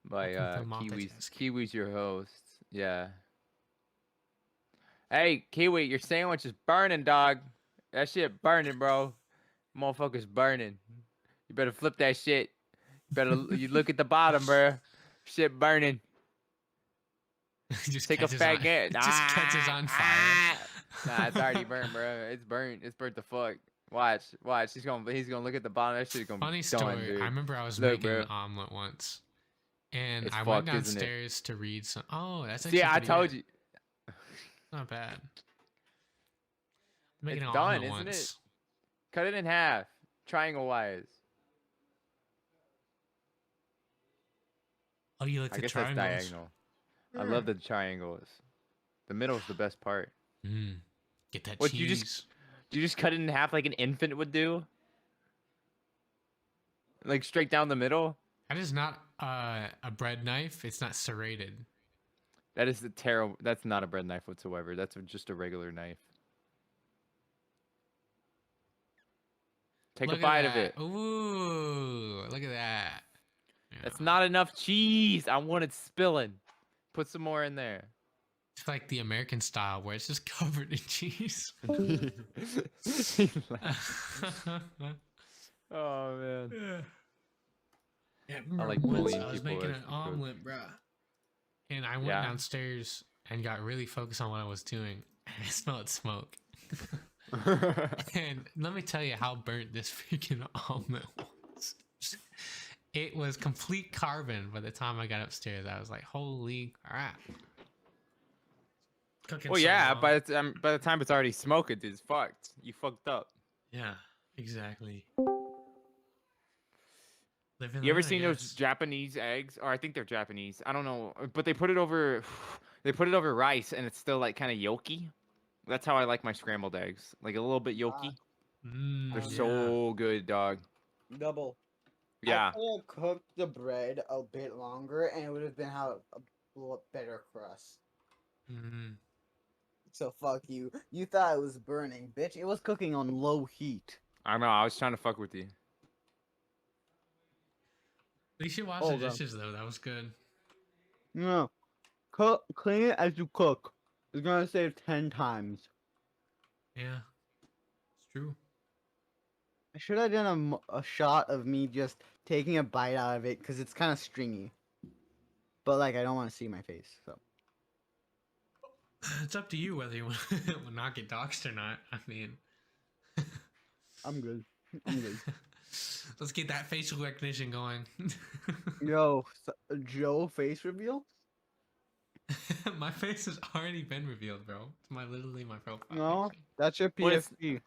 by Kiwi's your host. Yeah. Hey, Kiwi, your sandwich is burning, dog. That shit burning, bro. Motherfucker's burning. You better flip that shit. You look at the bottom, bro. Shit burning. Just take a fat get. Just catches on fire. Nah, it's already burnt, bro. It's burnt. It's burnt the fuck. Watch. He's gonna look at the bottom. That shit's gonna Funny be story. done, dude. I remember I was making an omelet once, and I went downstairs to read some. Oh, that's actually. See, I told you. Not bad. It's Making an done, omelet isn't once. it? Cut it in half, triangle wise. Oh, you like I the guess triangles? that's diagonal. I love the triangles. The middle's the best part. Get that What, cheese. Do you just cut it in half like an infant would do? Like straight down the middle? That is not a bread knife. It's not serrated. That is terrible. That's not a bread knife whatsoever. That's just a regular knife. Take a bite of it. Ooh, look at that. Yeah. That's not enough cheese. I want it spilling. Put some more in there. It's like the American style where it's just covered in cheese. Oh man. Yeah, I like once bullying I was people making as an you cook. omelet, bruh. And I went downstairs and got really focused on what I was doing. And I smelled smoke. And let me tell you how burnt this freaking omelet was. It was complete carbon by the time I got upstairs. I was like, holy crap. Cooking Well, so yeah, long. by the time it's already smoked, it's fucked. You fucked up. Yeah, exactly. You ever seen those Japanese eggs? Or I think they're Japanese. I don't know, but they put it over rice and it's still like kind of yolky. That's how I like my scrambled eggs. Like a little bit yolky. They're so good, dog. Double. Yeah. I could have cooked the bread a bit longer, and it would have been a better crust. So fuck you. You thought it was burning, bitch. It was cooking on low heat. I know. I was trying to fuck with you. You should wash the dishes though. That was good. No. Clean it as you cook. It's gonna save 10 times. Yeah, it's true. I should have done a shot of me just taking a bite out of it because it's kind of stringy. But like, I don't want to see my face, so. It's up to you whether you want to not get doxxed or not. I mean, I'm good. I'm good. let's get that facial recognition going. Yo, Joe face reveal? My face has already been revealed, bro. It's literally my profile No, picture. that's your Well, it's, PFP.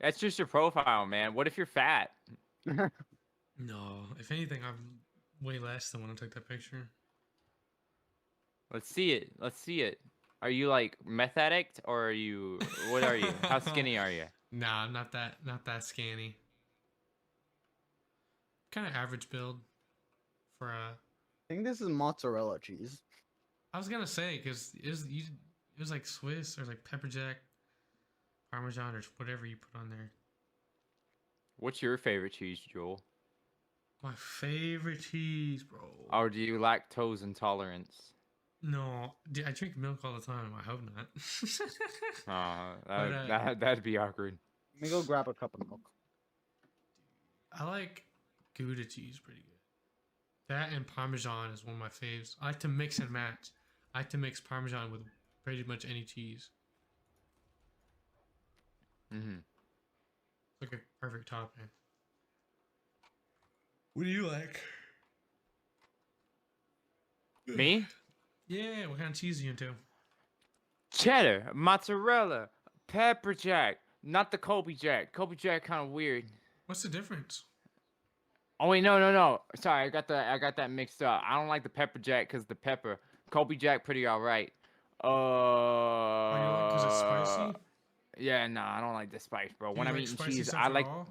that's just your profile, man. What if you're fat? No, if anything, I'm way less than when I took that picture. Let's see it. Let's see it. Are you like meth addict or are you? What are you? How skinny are you? Nah, I'm not that skinny. Kind of average build for I think this is mozzarella cheese. I was gonna say because it was like Swiss or like pepper jack, Parmesan or whatever you put on there. What's your favorite cheese, Joel? My favorite cheese, bro. Or do you lactose intolerance? No, I drink milk all the time. I hope not. That'd be awkward. Let me go grab a cup of milk. I like Gouda cheese pretty good. That and Parmesan is one of my faves. I like to mix and match. I like to mix Parmesan with pretty much any cheese. Mm-hmm. It's like a perfect topping. What do you like? Me? Yeah, what kind of cheese are you into? Cheddar, mozzarella, pepper jack. Not the Colby Jack. Colby Jack kind of weird. What's the difference? Oh wait, no. Sorry, I got that mixed up. I don't like the pepper jack because the pepper. Colby Jack pretty alright. Oh, you like because it's spicy? Yeah, nah, I don't like the spice, bro. Do When you I'm like eating spicy cheese, stuff I at like all?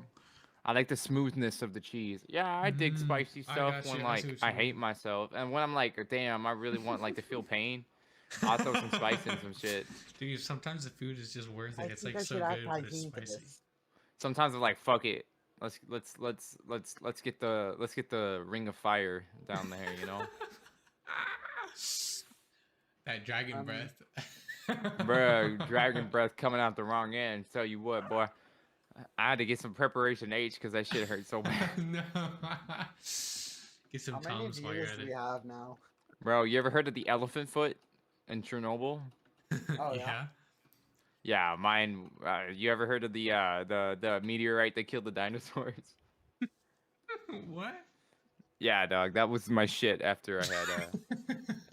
the smoothness of the cheese. Yeah, I dig spicy I stuff got when you. I see like what I you hate mean. myself, and when I'm like, damn, I really want like to feel pain. I'll throw some spice in some shit. Dude, sometimes the food is just worth it. I It's think like I so should add good, but it's hygiene to spicy. this. Sometimes I'm like, fuck it. Let's get the ring of fire down there, you know? That dragon breath. Bruh, dragon breath coming out the wrong end. Tell you what, boy. I had to get some preparation H because that shit hurt so bad. No. Get some How many Tums while you're viewers at do we it. have now? Bro, you ever heard of the elephant foot in Chernobyl? Oh, yeah? Yeah. Yeah, mine. You ever heard of the meteorite that killed the dinosaurs? What? Yeah, dog. That was my shit after I had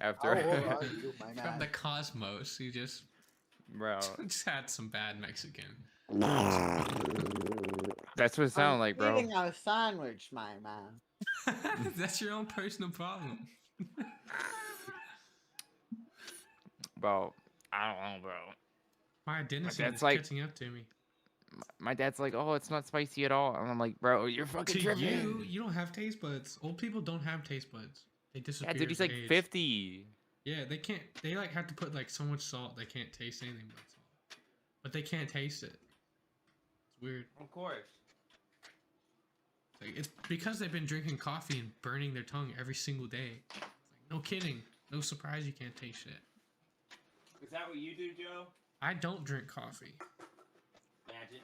after. How old are you, my From the man? cosmos, you just Bro, had some bad Mexican. that's what it sounded like, bro. Eating a sandwich, my man. That's your own personal problem. Bro, I don't know, bro. My identity dad's is like- catching up to me. My dad's like, oh, it's not spicy at all, and I'm like, bro, you're fucking To tripping. you don't have taste buds. Old people don't have taste buds. They disappear. Yeah, dude, he's with like age. 50. Yeah, they can't. They like have to put like so much salt. They can't taste anything but salt. But they can't taste it. It's weird. Of course. It's because they've been drinking coffee and burning their tongue every single day. It's like, no kidding. No surprise you can't taste shit. Is that what you do, Joe? I don't drink coffee. Imagine.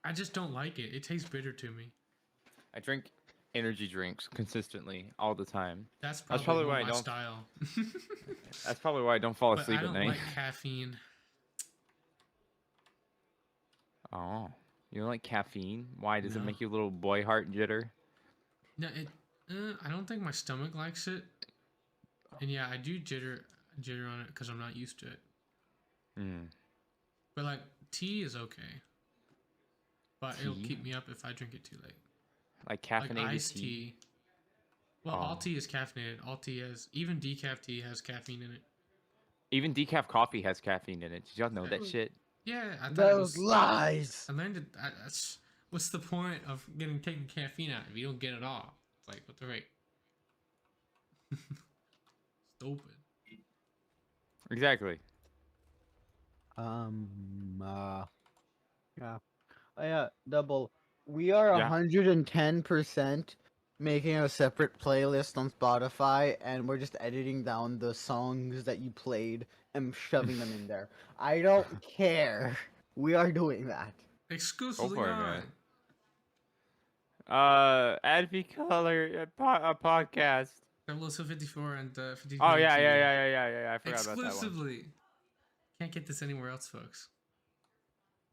I just don't like it. It tastes bitter to me. I drink energy drinks consistently all the time. That's That's probably, probably why I my don't- style. That's probably why I don't fall But asleep I don't at night. like caffeine. Oh, you don't like caffeine? Why? Does it No. make you a little boy heart jitter? No, I don't think my stomach likes it. And yeah, I do jitter on it because I'm not used to it. Hmm. But like tea is okay. But it'll Tea? keep me up if I drink it too late. Like Like caffeinated iced tea. Well, all Oh. tea is caffeinated. All tea has, even decaf tea has caffeine in it. Even decaf coffee has caffeine in it. Did y'all know that shit? Yeah, I thought it Those was. lies. I learned it. That's what's the point of taking caffeine out if you don't get it all? It's like what the rate? Stupid. Exactly. Yeah. Oh, yeah, double. We are Yeah. 110% making a separate playlist on Spotify, and we're just editing down the songs that you played and shoving them in there. I don't care. We are doing that. Exclusively for it, on. man. AdviColor a podcast. 054 and 50. Oh yeah. I forgot about that one. Exclusively. Can't get this anywhere else, folks.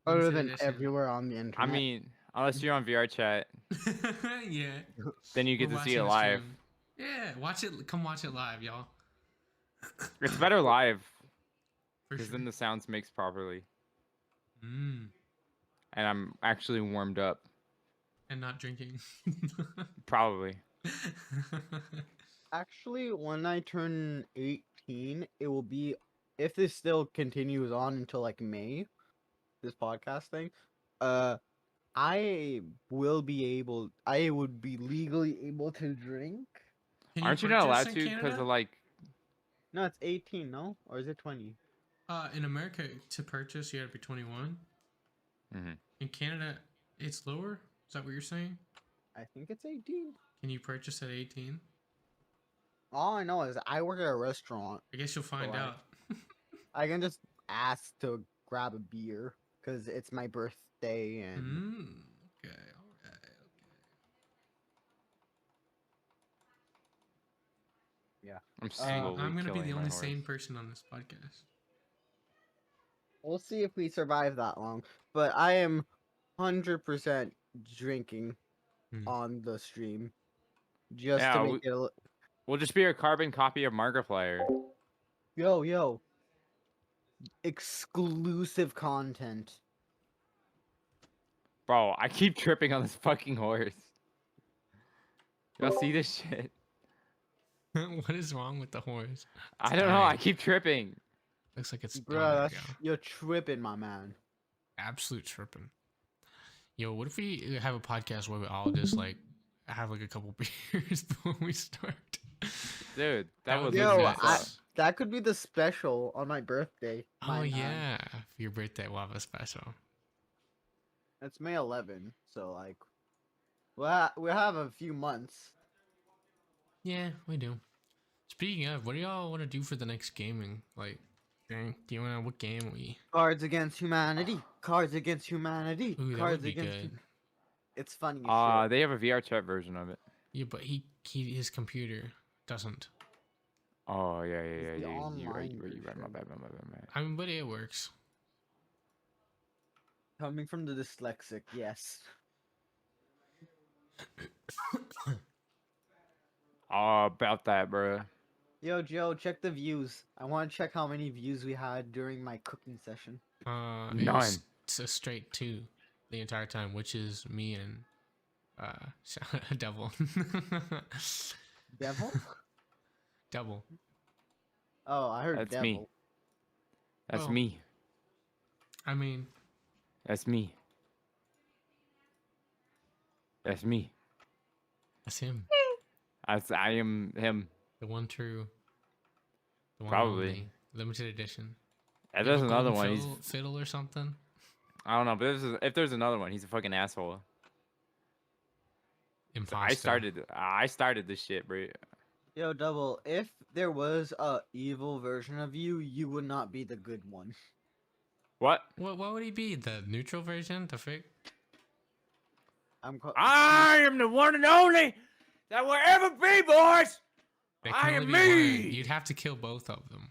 Other Limited than edition. everywhere on the internet. I mean, unless you're on VR chat, Yeah. then you get We're to see it watching the live. stream. Yeah, watch it. Come watch it live, y'all. It's better live For because sure. then the sounds mix properly, Mm. and I'm actually warmed up. And not drinking. Probably. Actually, when I turn 18, it will be, if this still continues on until like May, this podcast thing, I would be legally able to drink. Aren't you not allowed purchase to in because of Canada? like? No, it's 18, no? Or is it 20? In America, to purchase, you gotta be 21. Mm-hmm. In Canada, it's lower. Is that what you're saying? I think it's 18. Can you purchase at 18? All I know is I work at a restaurant. I guess you'll find Why? out. I can just ask to grab a beer because it's my birthday and Okay. All right. yeah. I'm Hey, slowly I'm gonna be killing the my only horse. sane person on this podcast. We'll see if we survive that long. But I am 100% drinking on the stream just to make it a We'll just be a carbon copy of Markiplier. yo exclusive content. Bro, I keep tripping on this fucking horse. Y'all see this shit? What is wrong with the horse? I don't know. I keep tripping. Looks like it's Bruh, you're tripping, my man. Absolute tripping. Yo, what if we have a podcast where we all just like have like a couple beers before we start? Dude, that would be be nuts. that could be the special on my birthday. Oh yeah, for your birthday we'll have a special. It's May 11, so like we'll have a few months. Yeah, we do. Speaking of, what do y'all want to do for the next gaming? Like, do you want to what game we? Cards Against Humanity. Cards Against Humanity. Ooh, that Cards would be Against. good. It's funny. As shit. They have a VR chat version of it. Yeah, but his computer doesn't. Oh yeah. the You're online right. My version. bad. I mean, but it works. Coming from the dyslexic, yes. Oh, about that, bro. Yo, Joe, check the views. I want to check how many views we had during my cooking session. None. It's a straight 2 the entire time, which is me and Devil. Devil? Double. Oh, I heard That's devil. me. That's Oh. me. I mean, That's me. That's me. that's him. I am him. The one true. The one Probably. only. Limited edition. If You have there's a another golden one, fiddle or something. I don't know, but if there's another one, he's a fucking asshole. Imposter. I started this shit, bro. Yo, Double, if there was a evil version of you, you would not be the good one. What? What would he be? The neutral version? The fake? I am the one and only that will ever be, boys. They I can am only be me. one. You'd have to kill both of them.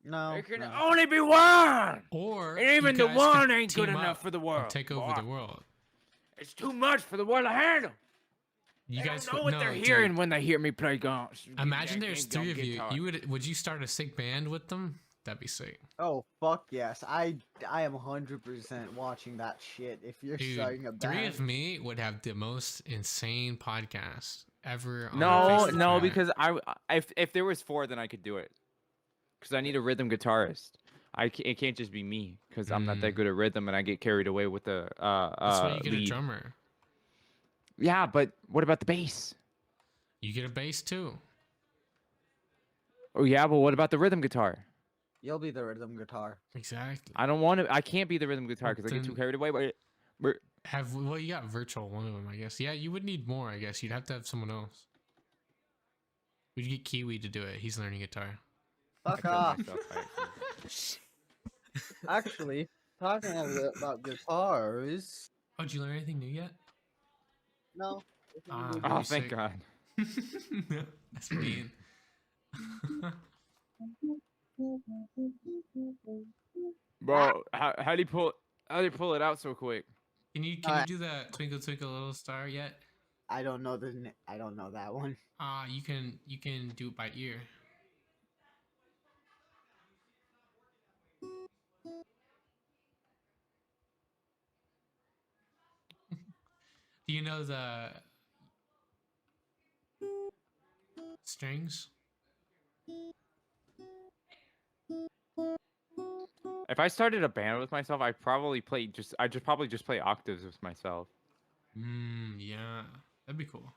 No. There can no. only be one. Or And even you the guys one could ain't good team enough up for the and world. take over boy. the world. It's too much for the world to handle. You They guys don't know would what they're dude, hearing when they hear me play guns. Imagine there's 3 of you. Would you start a sick band with them? That'd be sick. Oh, fuck yes. I am 100% watching that shit if you're starting a Dude, band. 3 of me would have the most insane podcast ever. On No, the face of the no, planet. because if there was 4, then I could do it. Because I need a rhythm guitarist. It can't just be me because I'm not that good at rhythm and I get carried away with the That's why you get lead. a drummer. Yeah, but what about the bass? You get a bass too. Oh yeah, but what about the rhythm guitar? You'll be the rhythm guitar. Exactly. I don't want to. I can't be the rhythm guitar Well, because I get too then- carried away. But Well, you got virtual one of them, I guess. Yeah, you would need more, I guess. You'd have to have someone else. We'd get Kiwi to do it. He's learning guitar. Fuck off. Actually, talking a bit about guitars. Oh, did you learn anything new yet? No. Oh, thank sick. God. That's mean. Bro, how do you pull it out so quick? Can you do that Twinkle Twinkle Little Star yet? I don't know I don't know that one. You can do it by ear. Do you know the strings? If I started a band with myself, I'd probably just play octaves with myself. Yeah, that'd be cool.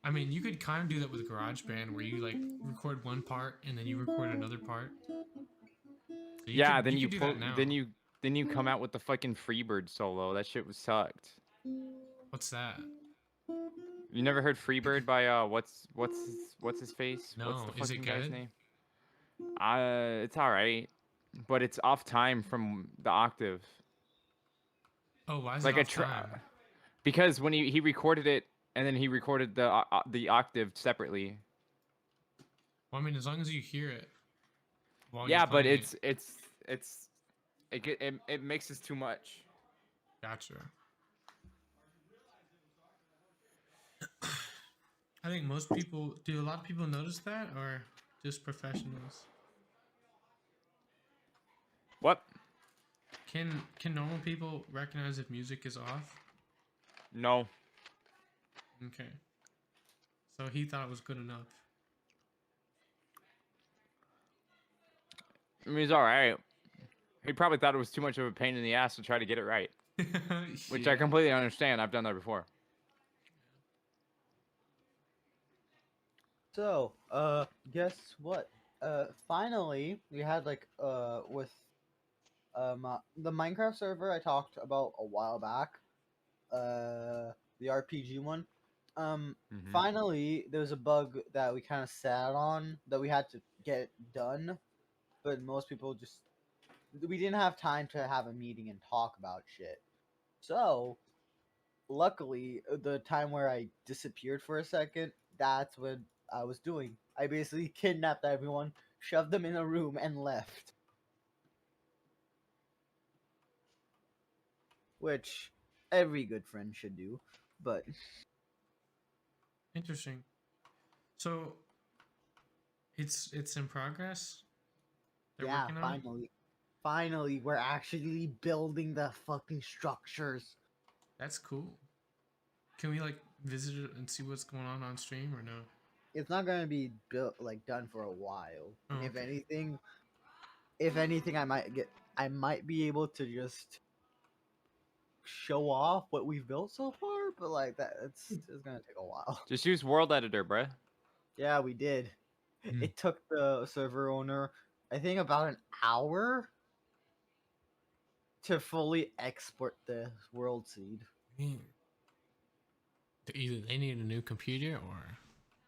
I mean, you could kind of do that with GarageBand, where you like record one part and then you record another part. So Then you could do that now. then you come out with the fucking Freebird solo. That shit was sucked. What's that? You never heard Freebird by what's his face? No, What's the is it fucking guy's good? name? It's all right, but it's off time from the octave. Oh, why is Like it off time? Because when he recorded it and then he recorded the octave separately. Well, I mean, as long as you hear it. Yeah, but it mixes too much. Gotcha. I think most people do. A lot of people notice that, or just professionals? What? Can normal people recognize if music is off? No. Okay. So he thought it was good enough. I mean, it's all right. He probably thought it was too much of a pain in the ass to try to get it right, which I completely understand. I've done that before. So, guess what? Finally, we had like with the Minecraft server I talked about a while back, the RPG one. Finally, there was a bug that we kind of sat on that we had to get done, but most people we didn't have time to have a meeting and talk about shit. So, luckily, the time where I disappeared for a second, that's what I was doing. I basically kidnapped everyone, shoved them in a room, and left. Which every good friend should do, but Interesting. So it's in progress. They're yeah, working on it? finally, we're actually building the fucking structures. That's cool. Can we like visit it and see what's going on stream or no? It's not gonna be built like done for a while. Oh, And okay. if anything, I might be able to just show off what we've built so far, but like it's gonna take a while. Just use World Editor, bruh. Yeah, we did. It took the server owner, I think, about an hour to fully export the world seed. Either they need a new computer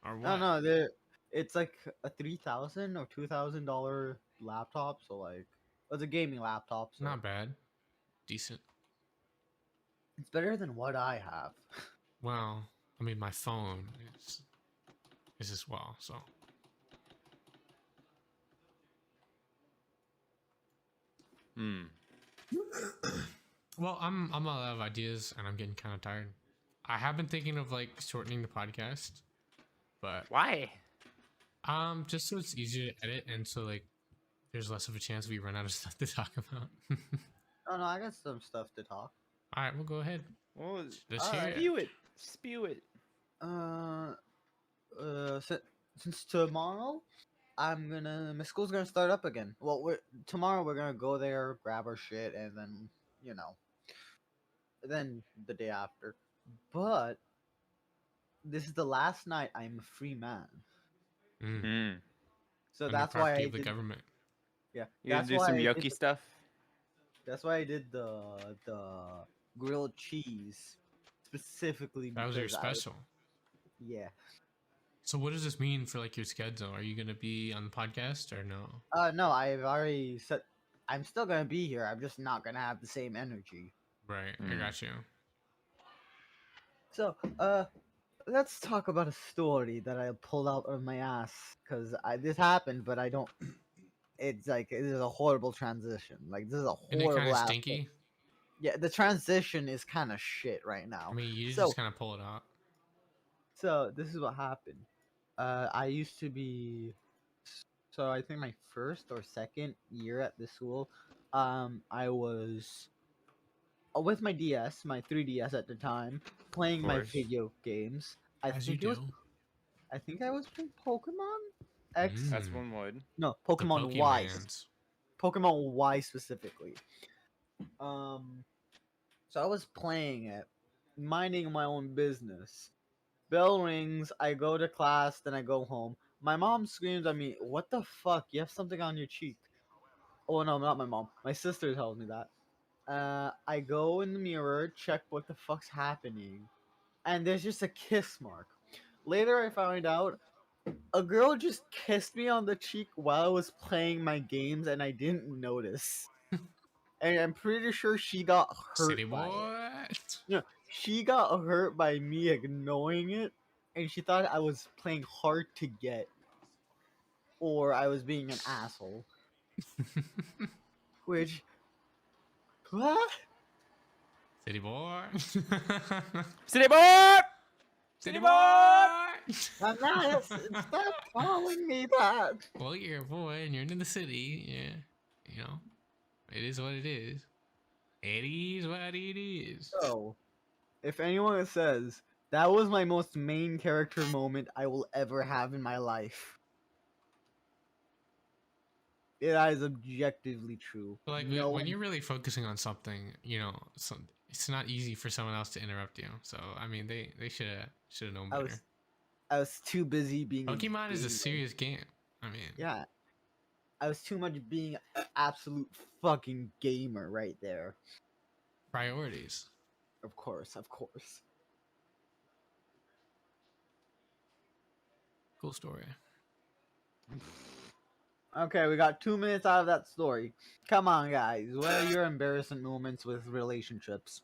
or what? No, it's like a $3,000 or $2,000 laptop, so like it's a gaming laptop. So Not bad, decent. it's better than what I have. Well, I mean, my phone is as well. So. Well, I'm out of ideas and I'm getting kind of tired. I have been thinking of like shortening the podcast, but why? Just so it's easier to edit and so like there's less of a chance we run out of stuff to talk about. Oh no, I got some stuff to talk. All right, we'll go ahead. Well, let's hear it. Spew it. Since tomorrow, my school's gonna start up again. Well, tomorrow we're gonna go there, grab our shit, and then then the day after. But this is the last night I'm a free man. So that's why I did the government. Yeah, you gonna do some yucky stuff. That's why I did the grilled cheese specifically. That was your special. Yeah. So what does this mean for like your schedule? Are you gonna be on the podcast or no? No, I've already said I'm still gonna be here. I'm just not gonna have the same energy. Right, I got you. So, let's talk about a story that I pulled out of my ass because this happened, but I don't. it's like it is a horrible transition. Like this is a Isn't it kind horrible of aspect. stinky? Yeah, the transition is kind of shit right I now. mean, you So just kind of pull it out. so this is what happened. I used to be so I think my first or second year at the school, I was with my DS, my 3DS at the time, Of playing my course. video games. I As you think it was do. I think I was playing Pokemon X. That's Mm, one would. No, the Pokemon Y. Pokemans. Pokemon Y specifically. So I was playing it, minding my own business. Bell rings, I go to class, then I go home. My mom screams at me, "What the fuck? You have something on your cheek." Oh no, not my mom. My sister tells me that. I go in the mirror, check what the fuck's happening, and there's just a kiss mark. Later, I found out a girl just kissed me on the cheek while I was playing my games, and I didn't notice. And I'm pretty sure she got hurt City by it. boy. No, she got hurt by me ignoring it, and she thought I was playing hard to get, or I was being an asshole. Which, what? City boy. City boy! City boy! I'm not. Stop calling me that. Well, you're a boy and you're in the city. Yeah. You know, it is what it is. It is what it is. So, if anyone says that was my most main character moment I will ever have in my life, that is objectively true. But like No when one- you're really focusing on something, it's not easy for someone else to interrupt you. So I mean, they should have known better. I was too busy being. Pokemon is a gamer. serious game. I mean, Yeah, I was too much being an absolute fucking gamer right there. priorities. Of course, of course. Cool story. Okay, we got 2 minutes out of that story. Come on, guys. What are your embarrassing moments with relationships?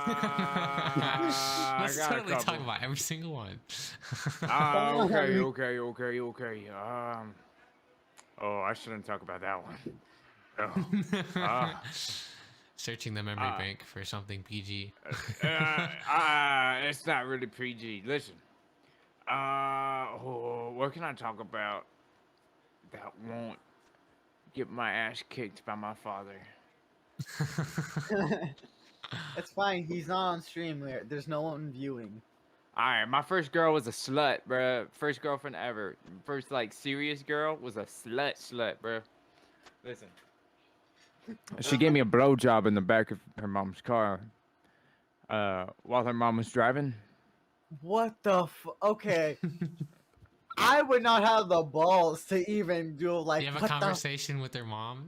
Let's got a totally talk couple. about every single one. Okay. Oh, I shouldn't talk about that one. Oh. Searching the memory bank for something PG. It's not really PG. Listen. What can I talk about that won't get my ass kicked by my father? It's fine. He's not on stream. There's no one viewing. Alright, my first girl was a slut, bruh. First girlfriend ever. First, like, serious girl was a slut, bruh. Listen. She gave me a blowjob in the back of her mom's car while her mom was driving. What the Okay. I would not have the balls to even do like. Do you have a what conversation with their mom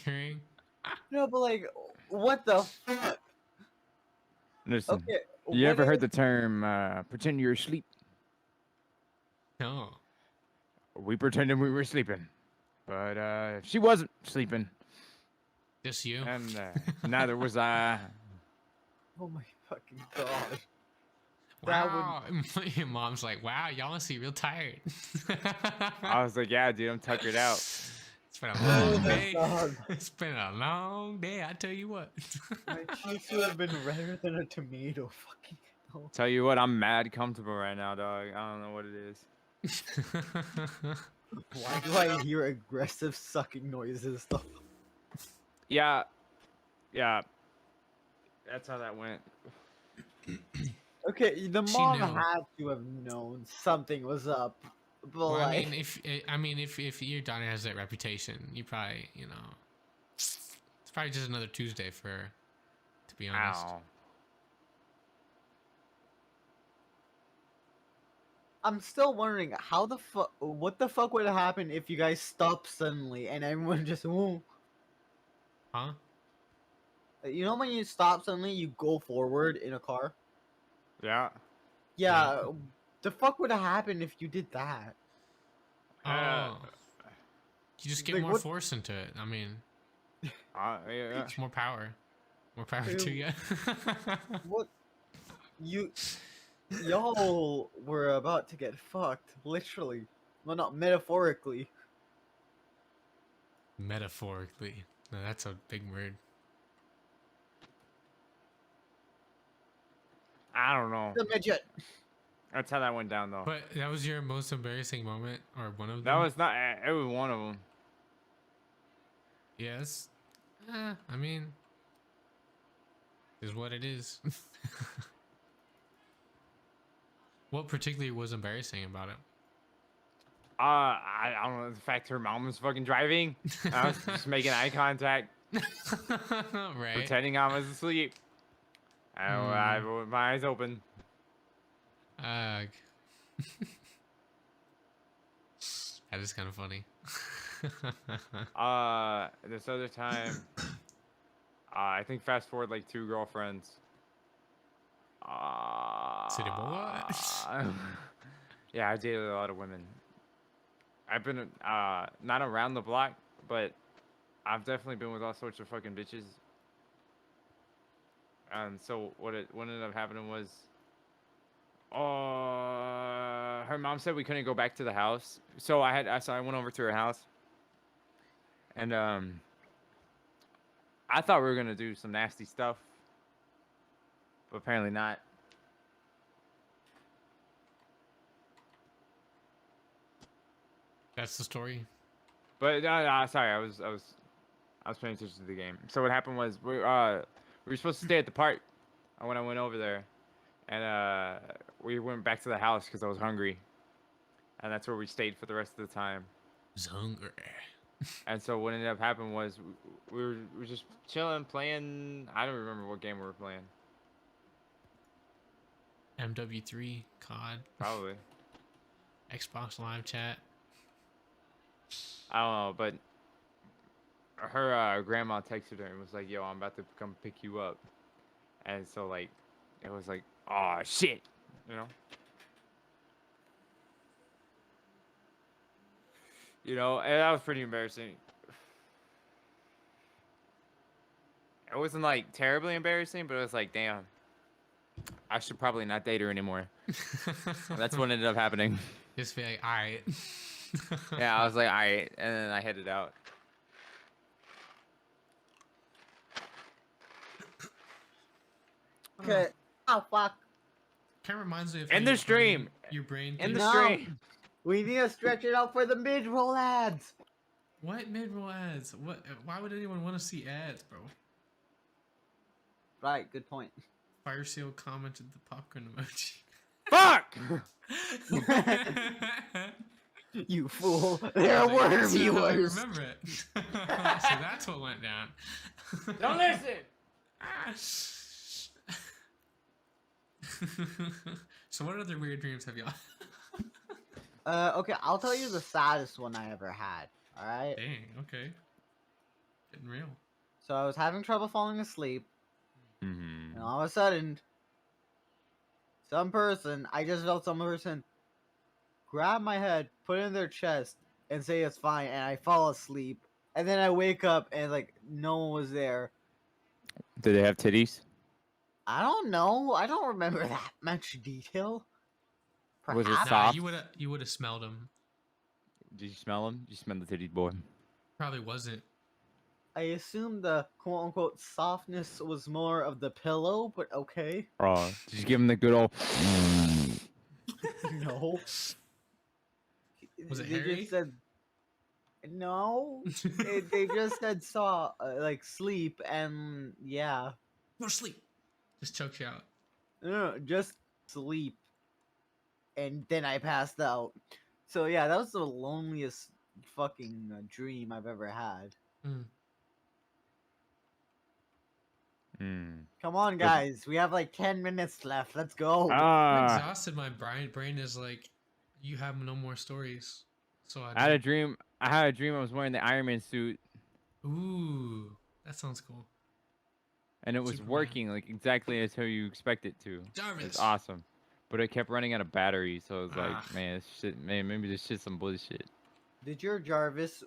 during? No, but like, what the fuck? Listen, Okay. you what ever if- heard the term pretend you're asleep? No. We pretended we were sleeping. But she wasn't sleeping. Just you. And neither was I. Oh my fucking god. That Wow. Your mom's like, wow, y'all must be real tired. I was like, yeah, dude, I'm tuckered out. It's been a Oh long my day. god. It's been a long day, I tell you what. My cheeks would have been redder than a tomato. Fucking hell. Tell you what, I'm mad comfortable right now, dog. I don't know what it is. Why do I hear aggressive sucking noises though? Yeah. That's how that went. Okay, the She mom knew. had to have known something was up. But Well, like, I mean, if your daughter has that reputation, you probably, it's probably just another Tuesday for her, to be honest. Ow. I'm still wondering how the fuck, what the fuck would happen if you guys stopped suddenly and everyone just, whoa. Huh? You know when you stop suddenly, you go forward in a car? Yeah. Yeah, the fuck would have happened if you did that? Oh. You just get like, more what- force into it. I mean, Yeah. it's more power. More power to you. What? Y'all were about to get fucked, literally. Well, not metaphorically. Metaphorically. No, that's a big word. I don't know. The midget. That's how that went down, though. But that was your most embarrassing moment, or one of them? That was not. It was one of them. Yes. I mean, is what it is. What particularly was embarrassing about it? I don't know. The fact her mom was fucking driving. I was just making eye contact, Right. pretending I was asleep. I with my eyes open. That is kind of funny. This other time, I think fast forward like 2 girlfriends. City boy. Yeah, I dated a lot of women. I've been not around the block, but I've definitely been with all sorts of fucking bitches. And so what ended up happening was, her mom said we couldn't go back to the house. So I went over to her house, and I thought we were gonna do some nasty stuff, but apparently not. That's the story. But sorry, I was paying attention to the game. So what happened was we were supposed to stay at the park when I went over there, and we went back to the house because I was hungry, and that's where we stayed for the rest of the time. I was hungry. And so what ended up happening was we were just chilling, playing. I don't remember what game we were playing. MW3, COD, Probably. Xbox Live Chat. I don't know, but her grandma texted her and was like, "Yo, I'm about to come pick you up," and so like, it was like, "Oh shit," you know. And that was pretty embarrassing. It wasn't like terribly embarrassing, but it was like, damn, I should probably not date her anymore. That's what ended up happening. Just be like, all right. Yeah, I was like, all right, and then I headed out. Okay. Oh fuck. Kind of reminds me of In how the your stream. brain- Your brain. In the thinks- stream. We need to stretch it out for the mid-roll ads. What mid-roll ads? What? Why would anyone want to see ads, bro? Right. Good point. Fire Seal commented the popcorn emoji. Fuck! You fool. There I was were like, "That's how I viewers. remember it. So that's what went down. Don't listen. So what other weird dreams have y'all? Okay, I'll tell you the saddest one I ever had. All right. Dang. Okay. Getting real. So I was having trouble falling asleep, Mm-hmm. and all of a sudden, I just felt some person grab my head, put it in their chest, and say it's fine, and I fall asleep. And then I wake up and like no one was there. Do they have titties? I don't know. I don't remember that much detail. Was it Perhaps. soft? You would have smelled them. Did you smell them? Did you smell the titties, boy? Probably wasn't. I assume the quote unquote softness was more of the pillow, but okay. Oh, did you give him the good old? No. Was it They hairy? just said no. They just said saw like sleep and yeah. Go to sleep. Just chokes you out. No, just sleep. And then I passed out. So yeah, that was the loneliest fucking dream I've ever had. Come on, guys. We have like 10 minutes left. Let's go. I'm exhausted. My brain is like, you have no more stories. So I had a dream. I was wearing the Iron Man suit, Ooh, that sounds cool. and it was Superman. working like exactly as how you expect it to. Jarvis. It's awesome, but it kept running out of battery, so I was Ah. like, man, this shit, man, maybe this shit's some bullshit. Did your Jarvis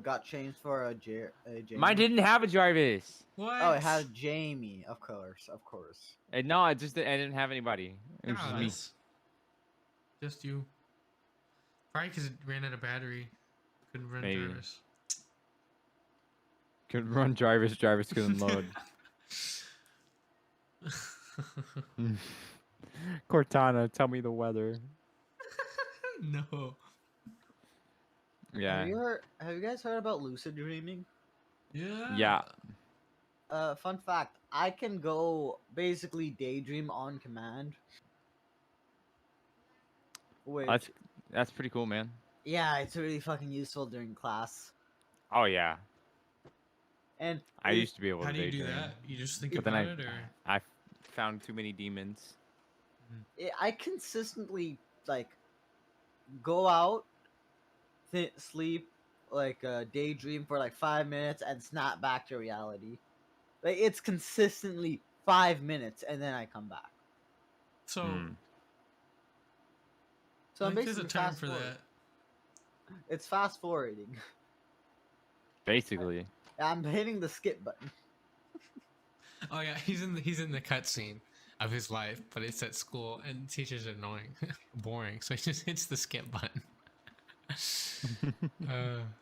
got changed for a Jamie? Mine didn't have a Jarvis. What? Oh, it had Jamie, of course, of course. And no, I didn't have anybody. It was just me. Just you. Probably because it ran out of battery. Couldn't run Maybe. drivers. Could run drivers. Drivers couldn't load. Cortana, tell me the weather. No. Yeah. Have you guys heard about lucid dreaming? Yeah. Fun fact, I can go basically daydream on command. Which, That's pretty cool, man. yeah, it's really fucking useful during class. Oh yeah. And I used to be able to How do you do daydream. that? You just think But then about it, or I found too many demons. I consistently like go out, sleep, like daydream for like 5 minutes, and snap back to reality. Like it's consistently 5 minutes, and then I come back. so? So I I'm think there's a basically term fast for forward. that. It's fast forwarding. Basically. I'm hitting the skip button. Oh yeah, he's in the cutscene of his life, but it's at school, and teachers are annoying, boring. So he just hits the skip button.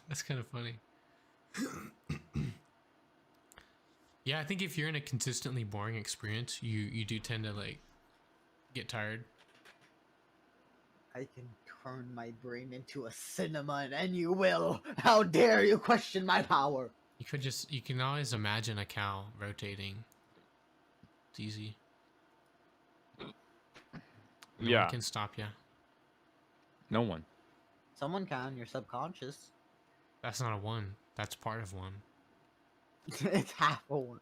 That's kind of funny. Yeah, I think if you're in a consistently boring experience, you do tend to like get tired. I can turn my brain into a cinema, and you will. How dare you question my power? You can always imagine a cow rotating. It's easy. No one can stop you. No one. Someone can. You're subconscious. That's not a one. That's part of one. It's half a one.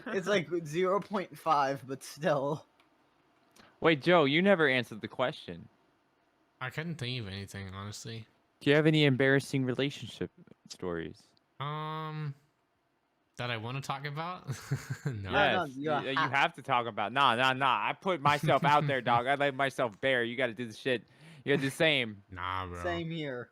It's like 0.5, but still. Wait, Joe, you never answered the question. I couldn't think of anything, honestly. Do you have any embarrassing relationship stories? That I want to talk about? No. Yes, no, you have to talk about. Nah. I put myself out there, dog. I let myself bare. You got to do the shit. You got to do the same. Nah, bro. Same here.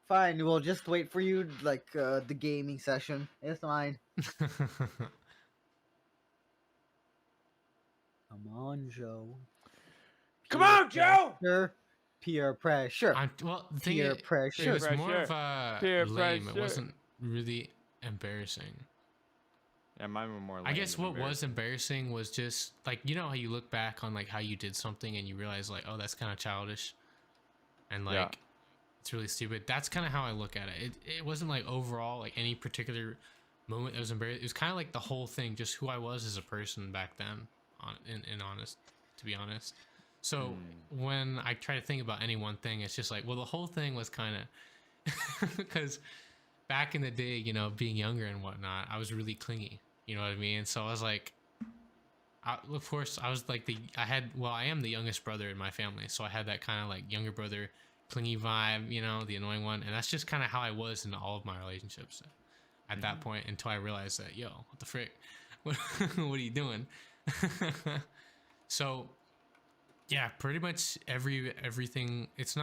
Fine, we'll just wait for you, like, the gaming session. It's fine. Come on, Joe. Come on, Joe! Peer pressure. Well, the thing Peer is, pressure. it was more of a Peer lame. pressure. It wasn't really embarrassing. Yeah, mine were more. I guess what was embarrassing was just like, you know how you look back on like how you did something and you realize like, oh, that's kind of childish, and like it's really stupid. That's kind of how I look at it. It wasn't like overall like any particular moment that was embarrassing. It was kind of like the whole thing, just who I was as a person back then. To be honest. So when I try to think about any one thing, it's just like, well, the whole thing was kind of because back in the day, you know, being younger and whatnot, I was really clingy. You know what I mean? So I was like, of course, I was like I am the youngest brother in my family, so I had that kind of like younger brother clingy vibe, you know, the annoying one, and that's just kind of how I was in all of my relationships at that point, until I realized that, yo, what the frick, what are you doing? So yeah, pretty much everything. It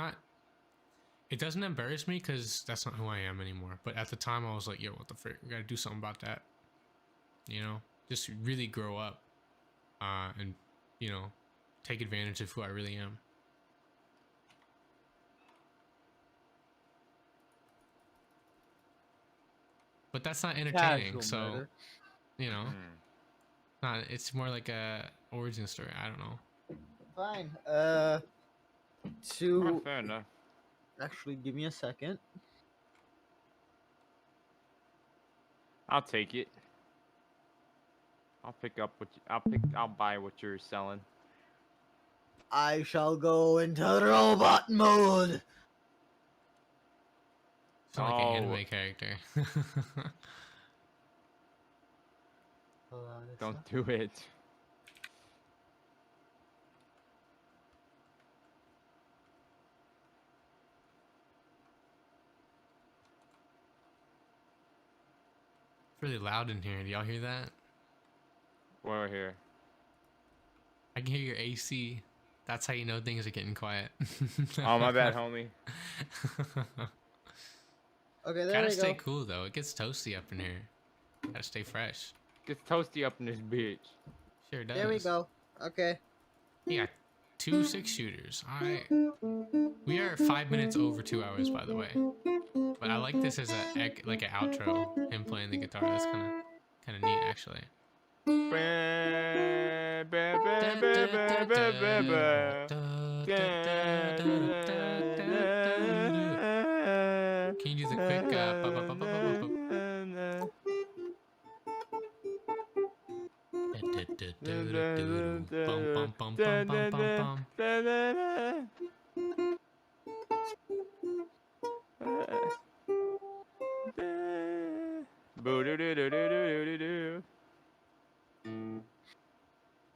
doesn't embarrass me because that's not who I am anymore. But at the time, I was like, yo, what the frick, we gotta do something about that. You know, just really grow up, and you know, take advantage of who I really am. But that's not entertaining, Casual so murder. you know, it's more like a origin story. I don't know. Fine. Fair enough. Actually, give me a second. I'll take it. I'll pick up what I'll buy what you're selling. I shall go into robot mode. Sound like an anime character. Don't do it. It's really loud in here. Do y'all hear that? We're here. I can hear your AC. That's how you know things are getting quiet. Oh, my bad, homie. Okay, there Gotta we stay go. cool though. It gets toasty up in here. Gotta stay fresh. Gets toasty up in this bitch. Sure does. There we go. Okay. Yeah. 2 6-shooters. We are 5 minutes over 2 hours, by the way. But I like this as like an outro. Him playing the guitar. That's kind of neat, actually. Can you do the quick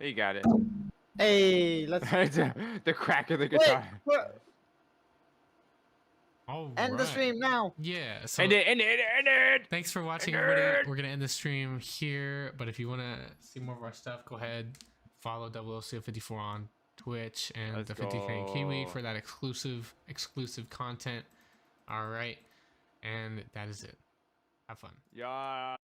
You got it. Hey, let's the crack of the guitar. End the stream now. Yeah. So End it. Thanks for watching, everybody. We're gonna end the stream here. But if you wanna see more of our stuff, go ahead, follow 00CO54 on Twitch and the 50 Crane Kiwi for that exclusive content. All right, and that is it. Have fun. Yeah.